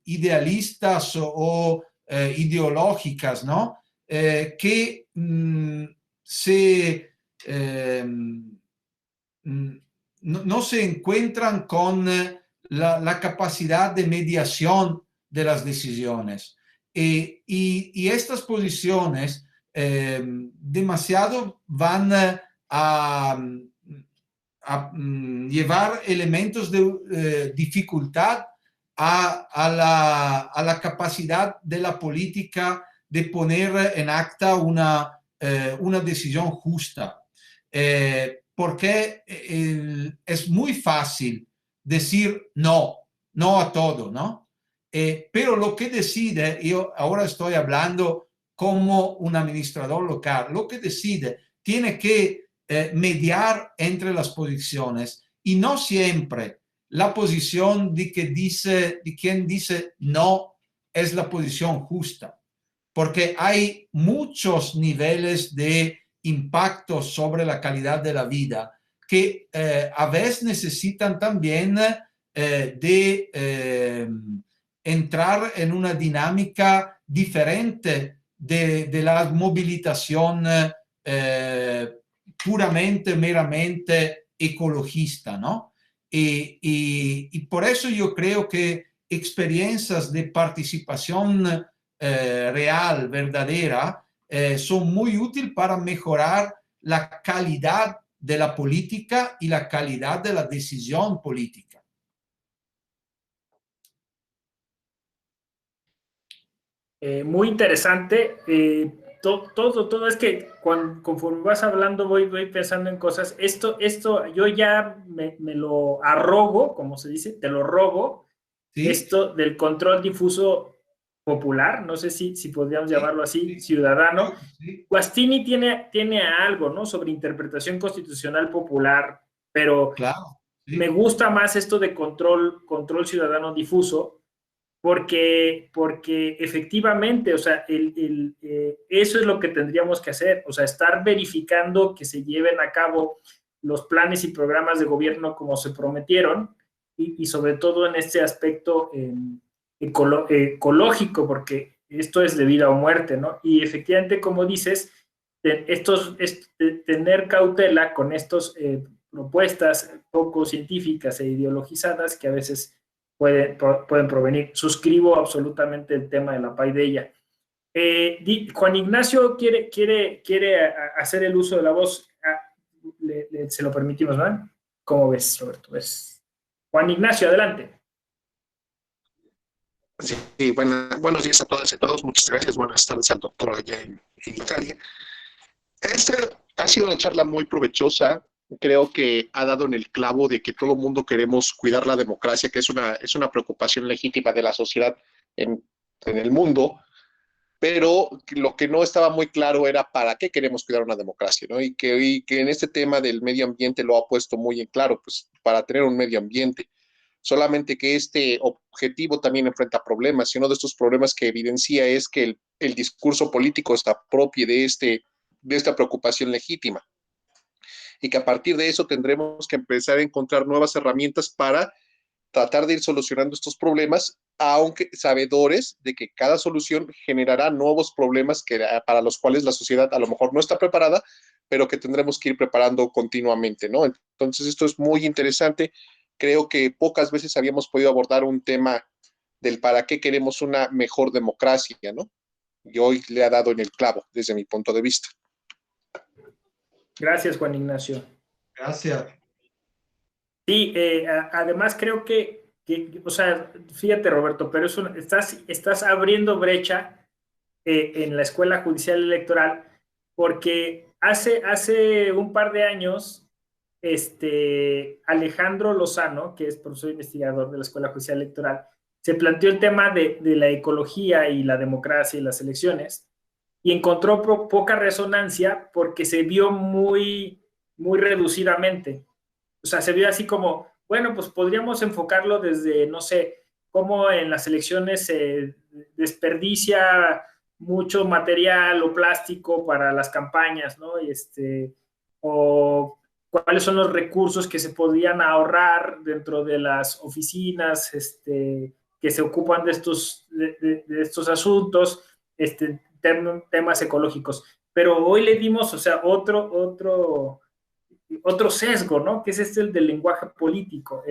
idealistas o ideológicas, ¿no? Que no se encuentran con la capacidad de mediación de las decisiones. Y estas posiciones demasiado van a llevar elementos de dificultad a la capacidad de la política de poner en acta una decisión justa. Porque es muy fácil decir no a todo, ¿no? Pero lo que decide, yo ahora estoy hablando como un administrador local, lo que decide tiene que mediar entre las posiciones y no siempre la posición de quien dice no es la posición justa, porque hay muchos niveles de impacto sobre la calidad de la vida que a veces necesitan también de entrar en una dinámica diferente de la movilización puramente, meramente ecologista, ¿no? Y por eso yo creo que experiencias de participación real, verdadera, son muy útiles para mejorar la calidad de la política y la calidad de la decisión política. Muy interesante. Todo es que conforme vas hablando voy pensando en cosas. Esto yo ya me lo arrogo, como se dice, te lo robo. ¿Sí? Esto del control difuso popular, no sé si podríamos llamarlo así, ciudadano. Sí. Guastini tiene algo, ¿no? Sobre interpretación constitucional popular, pero claro. me gusta más esto de control ciudadano difuso, porque efectivamente, o sea, eso es lo que tendríamos que hacer, o sea, estar verificando que se lleven a cabo los planes y programas de gobierno como se prometieron, y sobre todo en este aspecto ecológico, porque esto es de vida o muerte, ¿no? Y efectivamente, como dices, tener cautela con estas propuestas poco científicas e ideologizadas que a veces pueden provenir. Suscribo absolutamente el tema de la paideia. Juan Ignacio quiere hacer el uso de la voz. Se lo permitimos, ¿no? ¿Cómo ves, Roberto? Juan Ignacio, adelante. Sí, buenos días a todas y a todos. Muchas gracias. Buenas tardes al doctor allá en Italia. Esta ha sido una charla muy provechosa. Creo que ha dado en el clavo de que todo el mundo queremos cuidar la democracia, que es una preocupación legítima de la sociedad en el mundo, pero lo que no estaba muy claro era para qué queremos cuidar una democracia, ¿no? Y que en este tema del medio ambiente lo ha puesto muy en claro, pues para tener un medio ambiente. Solamente que este objetivo también enfrenta problemas, y uno de estos problemas que evidencia es que el discurso político se apropie de esta preocupación legítima, y que a partir de eso tendremos que empezar a encontrar nuevas herramientas para tratar de ir solucionando estos problemas, aunque sabedores de que cada solución generará nuevos problemas para los cuales la sociedad a lo mejor no está preparada, pero que tendremos que ir preparando continuamente, ¿no? Entonces esto es muy interesante. Creo que pocas veces habíamos podido abordar un tema del para qué queremos una mejor democracia, ¿no? Y hoy le ha dado en el clavo desde mi punto de vista. Gracias, Juan Ignacio. Gracias. Sí, además creo o sea, fíjate, Roberto, pero estás abriendo brecha en la Escuela Judicial Electoral, porque hace un par de años, Alejandro Lozano, que es profesor investigador de la Escuela Judicial Electoral, se planteó el tema de la ecología y la democracia y las elecciones, y encontró poca resonancia porque se vio muy, muy reducidamente. O sea, se vio así como, bueno, pues podríamos enfocarlo desde, no sé, cómo en las elecciones se desperdicia mucho material o plástico para las campañas, ¿no? O cuáles son los recursos que se podrían ahorrar dentro de las oficinas que se ocupan de estos asuntos, temas ecológicos. Pero hoy le dimos, o sea, otro sesgo, ¿no? Que es el del lenguaje político, o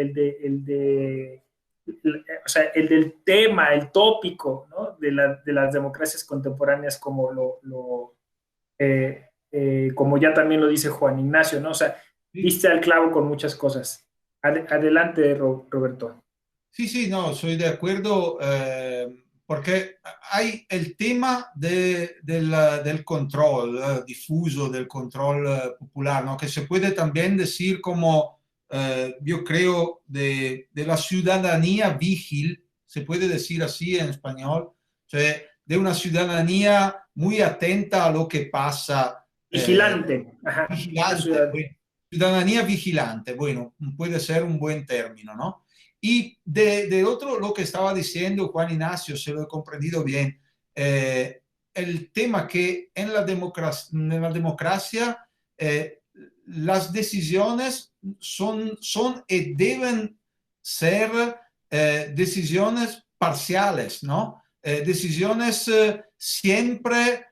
sea, el del tema, el tópico, ¿no? De las democracias contemporáneas, como ya también lo dice Juan Ignacio, ¿no? O sea, diste al clavo con muchas cosas. Adelante, Roberto. Sí, no, soy de acuerdo, porque hay el tema del control difuso, del control popular, ¿no? Que se puede también decir como, yo creo, de la ciudadanía vigil, se puede decir así en español, o sea, de una ciudadanía muy atenta a lo que pasa. Vigilante. Ajá. Vigilante, ciudadanía vigilante, bueno, puede ser un buen término, ¿no? Y de otro, lo que estaba diciendo Juan Ignacio, se lo he comprendido bien, el tema que en la democracia las decisiones son y deben ser decisiones parciales, ¿no? Decisiones siempre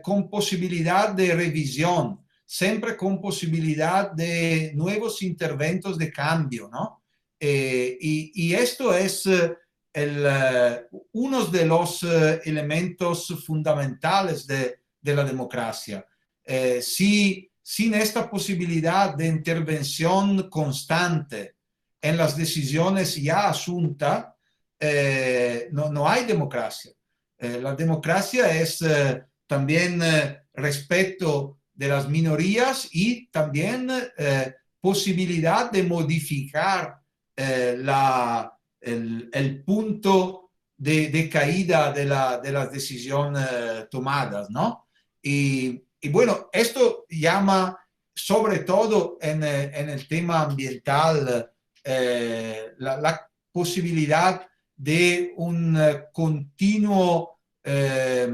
con posibilidad de revisión, siempre con posibilidad de nuevos interventos de cambio, ¿no? Y esto es uno de los elementos fundamentales de la democracia. Sin esta posibilidad de intervención constante en las decisiones ya asuntas, no hay democracia. La democracia es también respeto de las minorías y también posibilidad de modificar el punto de caída de las decisiones tomadas, ¿no? Y bueno, esto llama sobre todo en el tema ambiental, la posibilidad de un continuo, de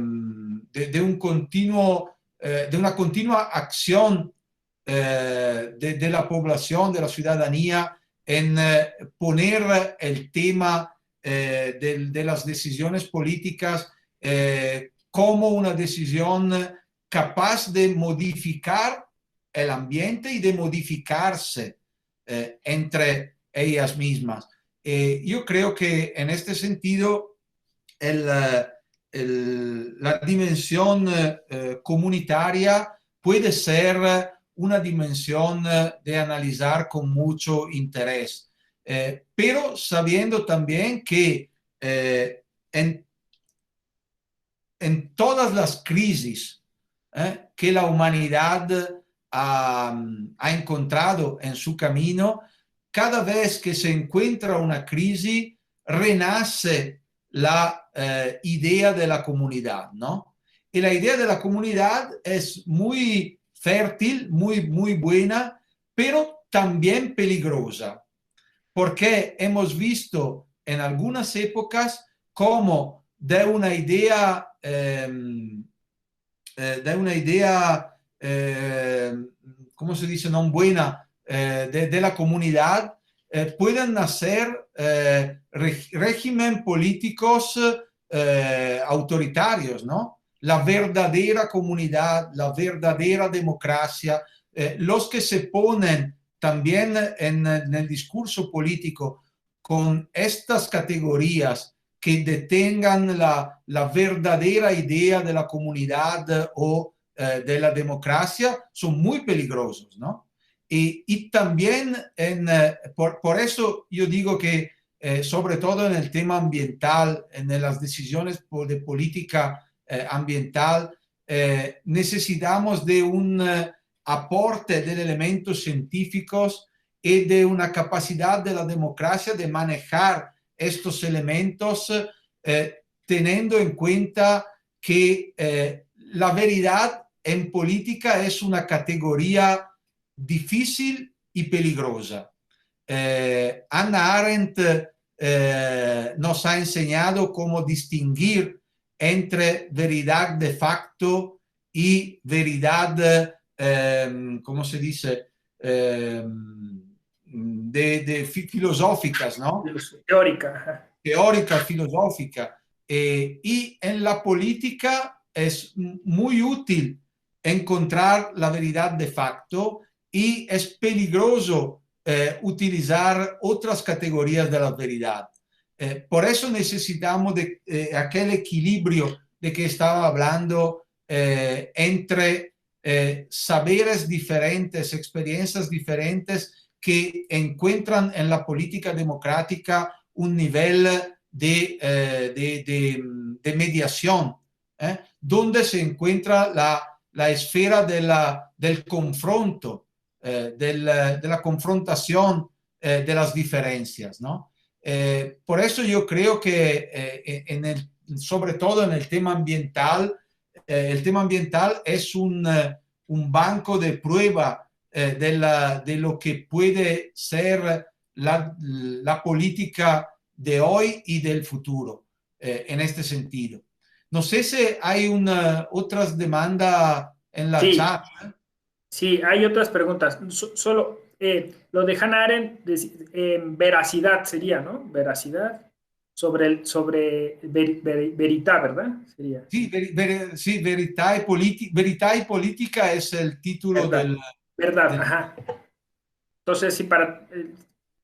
una continua acción de la población, de la ciudadanía, en poner el tema de las decisiones políticas como una decisión capaz de modificar el ambiente y de modificarse entre ellas mismas. Yo creo que en este sentido la dimensión comunitaria puede ser una dimensión de analizar con mucho interés, pero sabiendo también que en todas las crisis que la humanidad ha encontrado en su camino, cada vez que se encuentra una crisis, renace la idea de la comunidad, ¿no? Y la idea de la comunidad es muy fértil, muy buena, pero también peligrosa, porque hemos visto en algunas épocas cómo de una idea ¿cómo se dice? No buena de la comunidad, pueden nacer regímenes políticos autoritarios, ¿no? La verdadera comunidad, la verdadera democracia, los que se ponen también en el discurso político con estas categorías que detengan la verdadera idea de la comunidad o de la democracia, son muy peligrosos, ¿no? Y también por eso yo digo que sobre todo en el tema ambiental, en las decisiones de política ambiental, necesitamos de un aporte de elementos científicos y de una capacidad de la democracia de manejar estos elementos, teniendo en cuenta que la verdad en política es una categoría difícil y peligrosa. Hannah Arendt nos ha enseñado cómo distinguir entre verdad de facto y verdad, ¿cómo se dice? Filosóficas, ¿no? Teórica. Teórica, filosófica. Y en la política es muy útil encontrar la verdad de facto y es peligroso utilizar otras categorías de la verdad. Por eso necesitamos de aquel equilibrio de que estaba hablando entre saberes diferentes, experiencias diferentes que encuentran en la política democrática un nivel de mediación, donde se encuentra la esfera del confronto, de la confrontación de las diferencias, ¿no? Por eso yo creo que sobre todo en el tema ambiental es un banco de prueba de lo que puede ser la política de hoy y del futuro, en este sentido. No sé si hay otras demandas en la chat. Sí, hay otras preguntas. Solo lo de Hannah Arendt, veracidad sería, ¿no? Veracidad sobre verità, ¿verdad? Sería. Sí, sí, verità y política es el título del... Verdad, ajá. Entonces, sí, para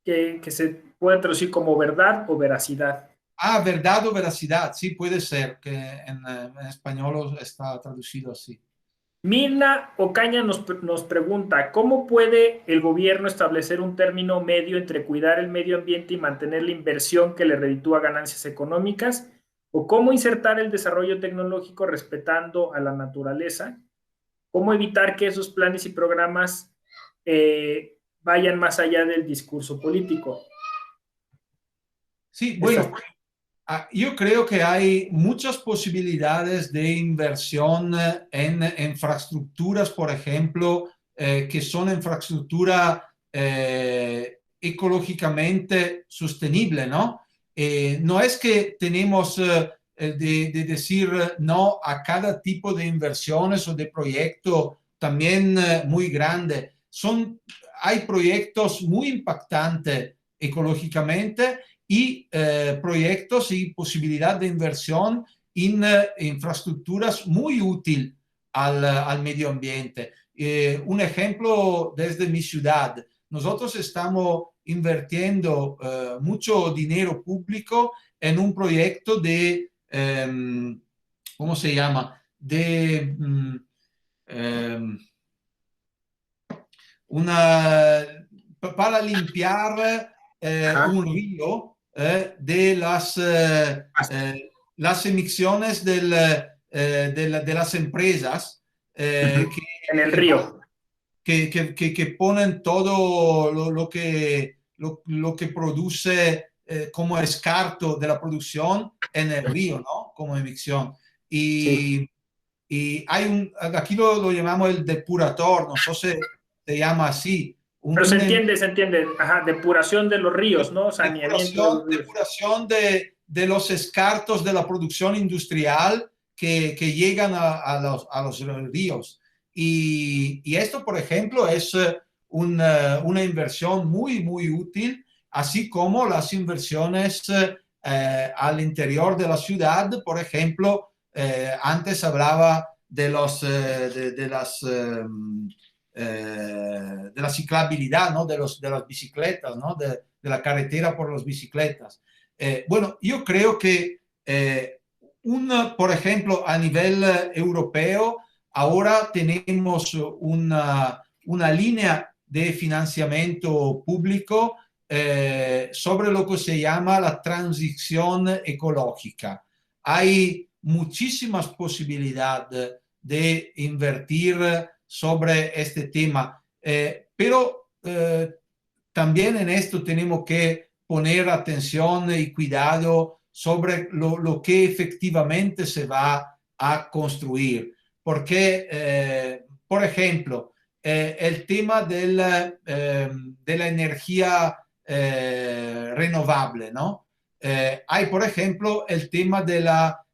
que se puede traducir como verdad o veracidad. Ah, verdad o veracidad, sí, puede ser, que en español está traducido así. Mirna Ocaña nos pregunta, ¿cómo puede el gobierno establecer un término medio entre cuidar el medio ambiente y mantener la inversión que le reditúa ganancias económicas? ¿O cómo insertar el desarrollo tecnológico respetando a la naturaleza? ¿Cómo evitar que esos planes y programas vayan más allá del discurso político? Sí, bueno, yo creo que hay muchas posibilidades de inversión en infraestructuras, por ejemplo, que son infraestructura ecológicamente sostenible, ¿no? No es que tenemos de decir no a cada tipo de inversiones o de proyecto también muy grande. Hay proyectos muy impactantes ecológicamente y proyectos y posibilidad de inversión en infraestructuras muy útil al medio ambiente. Un ejemplo desde mi ciudad. Nosotros estamos invirtiendo mucho dinero público en un proyecto de, ¿cómo se llama? De para limpiar un río de las emisiones de las empresas en el río. Que ponen todo lo que produce como escarto de la producción en el río, ¿no? Como emisión. Y hay aquí lo llamamos el depurador, no sé si se llama así. Pero se entiende. Ajá, depuración de los ríos, ¿no? Saneamiento. Depuración de los escartos de la producción industrial que llegan a los ríos. Y esto, por ejemplo, es una inversión muy, muy útil, así como las inversiones al interior de la ciudad. Por ejemplo, antes hablaba de la ciclabilidad, ¿no? de las bicicletas, ¿no? de la carretera por las bicicletas. Bueno, yo creo que por ejemplo, a nivel europeo, ahora tenemos una línea de financiamiento público sobre lo que se llama la transición ecológica. Hay muchísimas posibilidades de invertir sobre este tema, pero también en esto tenemos que poner atención y cuidado sobre lo que efectivamente se va a construir. Porque, por ejemplo, el tema de la energía renovable, ¿no? Hay, por ejemplo, el tema de la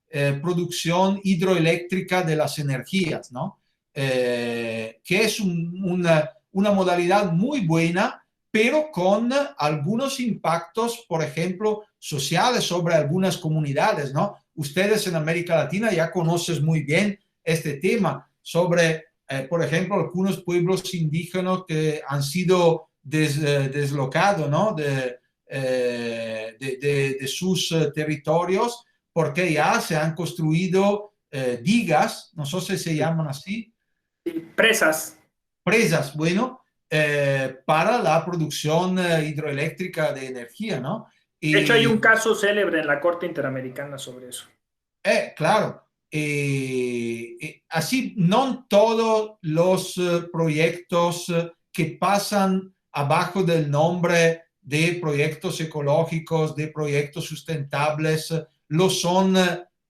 producción hidroeléctrica de las energías, ¿no? Que es una modalidad muy buena, pero con algunos impactos, por ejemplo, sociales sobre algunas comunidades, ¿no? Ustedes en América Latina ya conocen muy bien este tema sobre, por ejemplo, algunos pueblos indígenas que han sido deslocados, ¿no? de sus territorios, porque ya se han construido digas, no sé si se llaman así. Presas. Presas, bueno, para la producción hidroeléctrica de energía, ¿no? De hecho, hay un caso célebre en la Corte Interamericana sobre eso. Claro. Así, no todos los proyectos que pasan abajo del nombre de proyectos ecológicos, de proyectos sustentables, lo son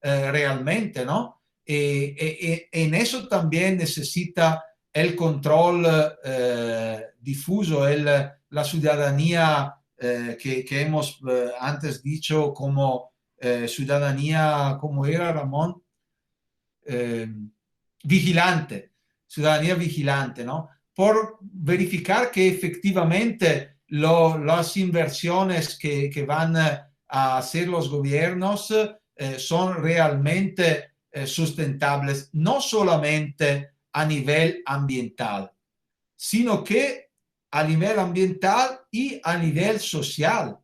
realmente, ¿no? En eso también necesita el control difuso, la ciudadanía que hemos antes dicho como ciudadanía, ¿cómo era, Ramón? Vigilante, ciudadanía vigilante, ¿no? Por verificar que efectivamente las inversiones que van a hacer los gobiernos son realmente sustentables, no solamente a nivel ambiental, sino que a nivel ambiental y a nivel social,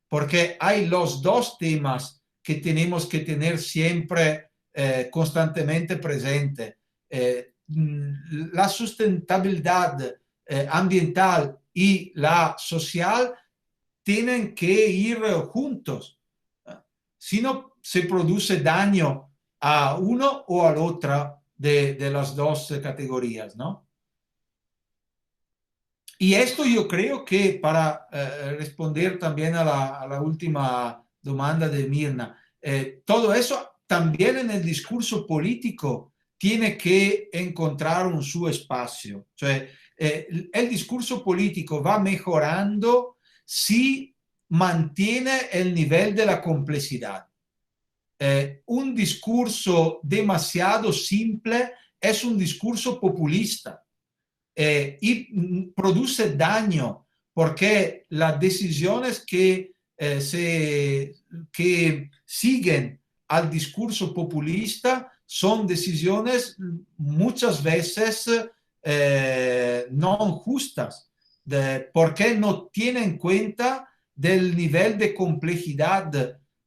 porque hay los dos temas que tenemos que tener siempre constantemente presente. La sustentabilidad ambiental y la social tienen que ir juntos, si no se produce daño a uno o al otro de las dos categorías, ¿no? Y esto yo creo que para responder también a la última demanda de Mirna, todo eso también en el discurso político tiene que encontrar su espacio. O sea, el discurso político va mejorando si mantiene el nivel de la complejidad. Un discurso demasiado simple es un discurso populista y produce daño porque las decisiones que siguen al discurso populista son decisiones muchas veces no justas, porque no tienen en cuenta del nivel de complejidad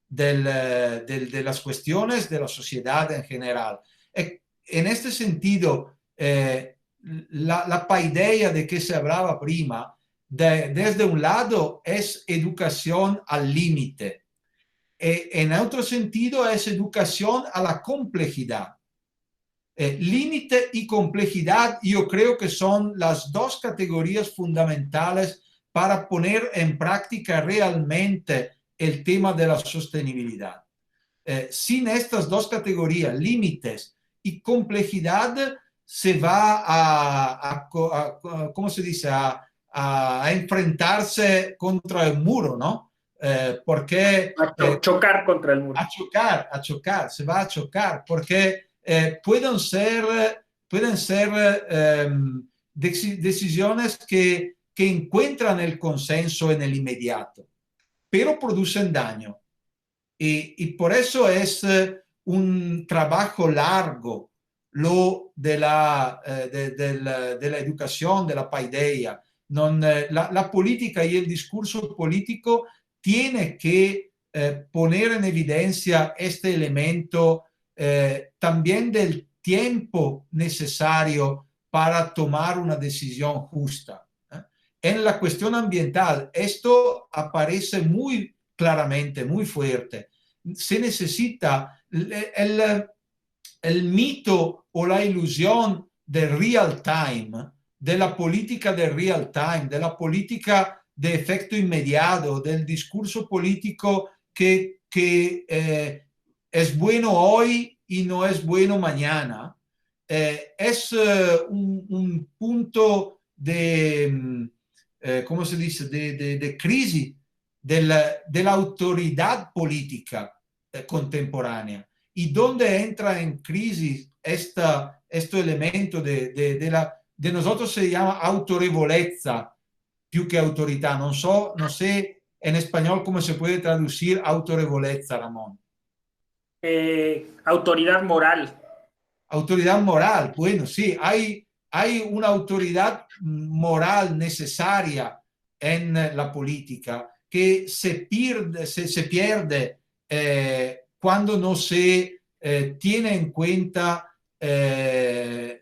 de las cuestiones de la sociedad en general. En este sentido, la paideia de que se hablaba prima, desde un lado es educación al límite, en otro sentido es educación a la complejidad. Límite y complejidad yo creo que son las dos categorías fundamentales para poner en práctica realmente el tema de la sostenibilidad. Sin estas dos categorías, límites y complejidad, se va a ¿cómo se dice? A enfrentarse contra el muro, ¿no? Porque chocar contra el muro. A chocar, se va a chocar, porque pueden ser decisiones que encuentran el consenso en el inmediato, pero producen daño. Y por eso es un trabajo largo lo de la educación, de la paideia. La política y el discurso político tiene que poner en evidencia este elemento también del tiempo necesario para tomar una decisión justa. En la cuestión ambiental, esto aparece muy claramente, muy fuerte. Se necesita el mito o la ilusión de real time, de la política de real time, de la política de efecto inmediato, del discurso político que es bueno hoy y no es bueno mañana. Es un punto de, ¿cómo se dice?, de crisis de la autoridad política contemporánea, y donde entra en crisis este elemento de nosotros se llama autorevolezza più que autoridad. No sé en español cómo se puede traducir autorevolezza, Ramón. Autoridad moral. Autoridad moral, bueno, sí, hay una autoridad moral necesaria en la política que se pierde cuando no se tiene en cuenta en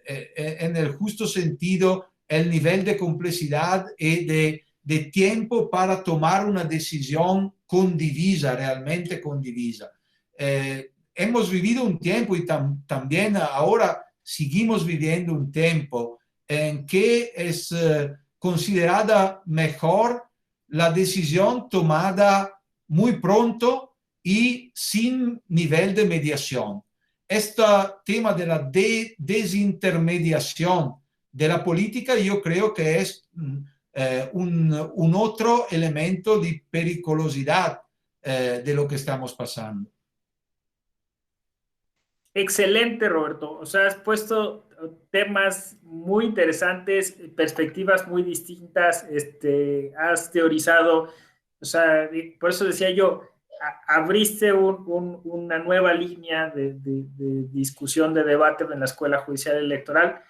el justo sentido el nivel de complejidad y de tiempo para tomar una decisión condivisa, realmente condivisa. Hemos vivido un tiempo y también ahora seguimos viviendo un tiempo en que es considerada mejor la decisión tomada muy pronto y sin nivel de mediación. Este tema de la desintermediación de la política yo creo que es un otro elemento de periculosidad de lo que estamos pasando. Excelente, Roberto. O sea, has puesto temas muy interesantes, perspectivas muy distintas, has teorizado, o sea, por eso decía yo, abriste una nueva línea de discusión, de debate en la Escuela Judicial Electoral,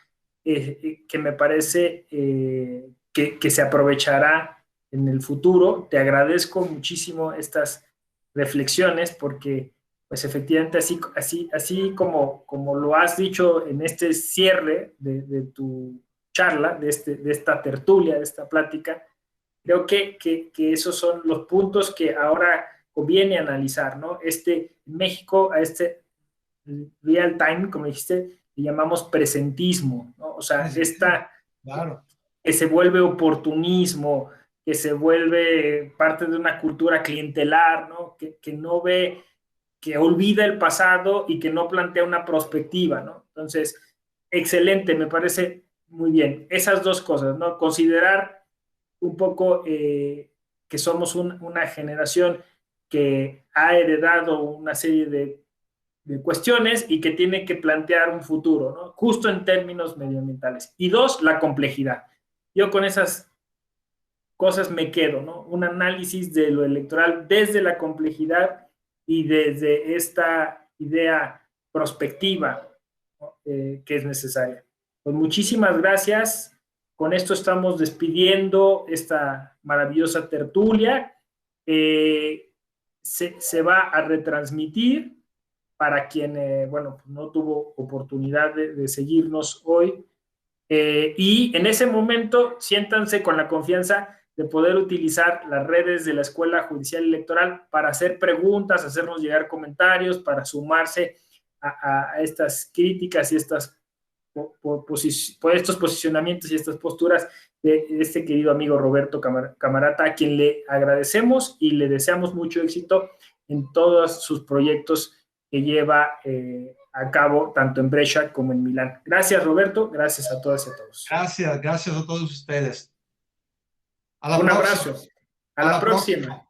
que me parece que se aprovechará en el futuro. Te agradezco muchísimo estas reflexiones porque pues efectivamente así como lo has dicho en este cierre de tu charla, de esta tertulia, de esta plática, creo que esos son los puntos que ahora conviene analizar, ¿no? México, a real time, como dijiste, le llamamos presentismo, ¿no? O sea, claro, que se vuelve oportunismo, que se vuelve parte de una cultura clientelar, ¿no? Que no ve, que olvida el pasado y que no plantea una perspectiva, ¿no? Entonces, excelente, me parece muy bien, esas dos cosas, ¿no? Considerar un poco que somos una generación que ha heredado una serie de cuestiones y que tiene que plantear un futuro, ¿no? Justo en términos medioambientales. Y dos, la complejidad. Yo con esas cosas me quedo, ¿no? Un análisis de lo electoral desde la complejidad y desde esta idea prospectiva, ¿no? Que es necesaria. Pues muchísimas gracias. Con esto estamos despidiendo esta maravillosa tertulia. Se va a retransmitir para quien, bueno, pues no tuvo oportunidad de seguirnos hoy. Y en ese momento, siéntanse con la confianza de poder utilizar las redes de la Escuela Judicial Electoral para hacer preguntas, hacernos llegar comentarios, para sumarse a estas críticas y estos posicionamientos y estas posturas de este querido amigo Roberto Camarata, a quien le agradecemos y le deseamos mucho éxito en todos sus proyectos que lleva a cabo tanto en Brescia como en Milán. Gracias, Roberto. Gracias a todas y a todos. Gracias a todos ustedes. Un abrazo. A la próxima.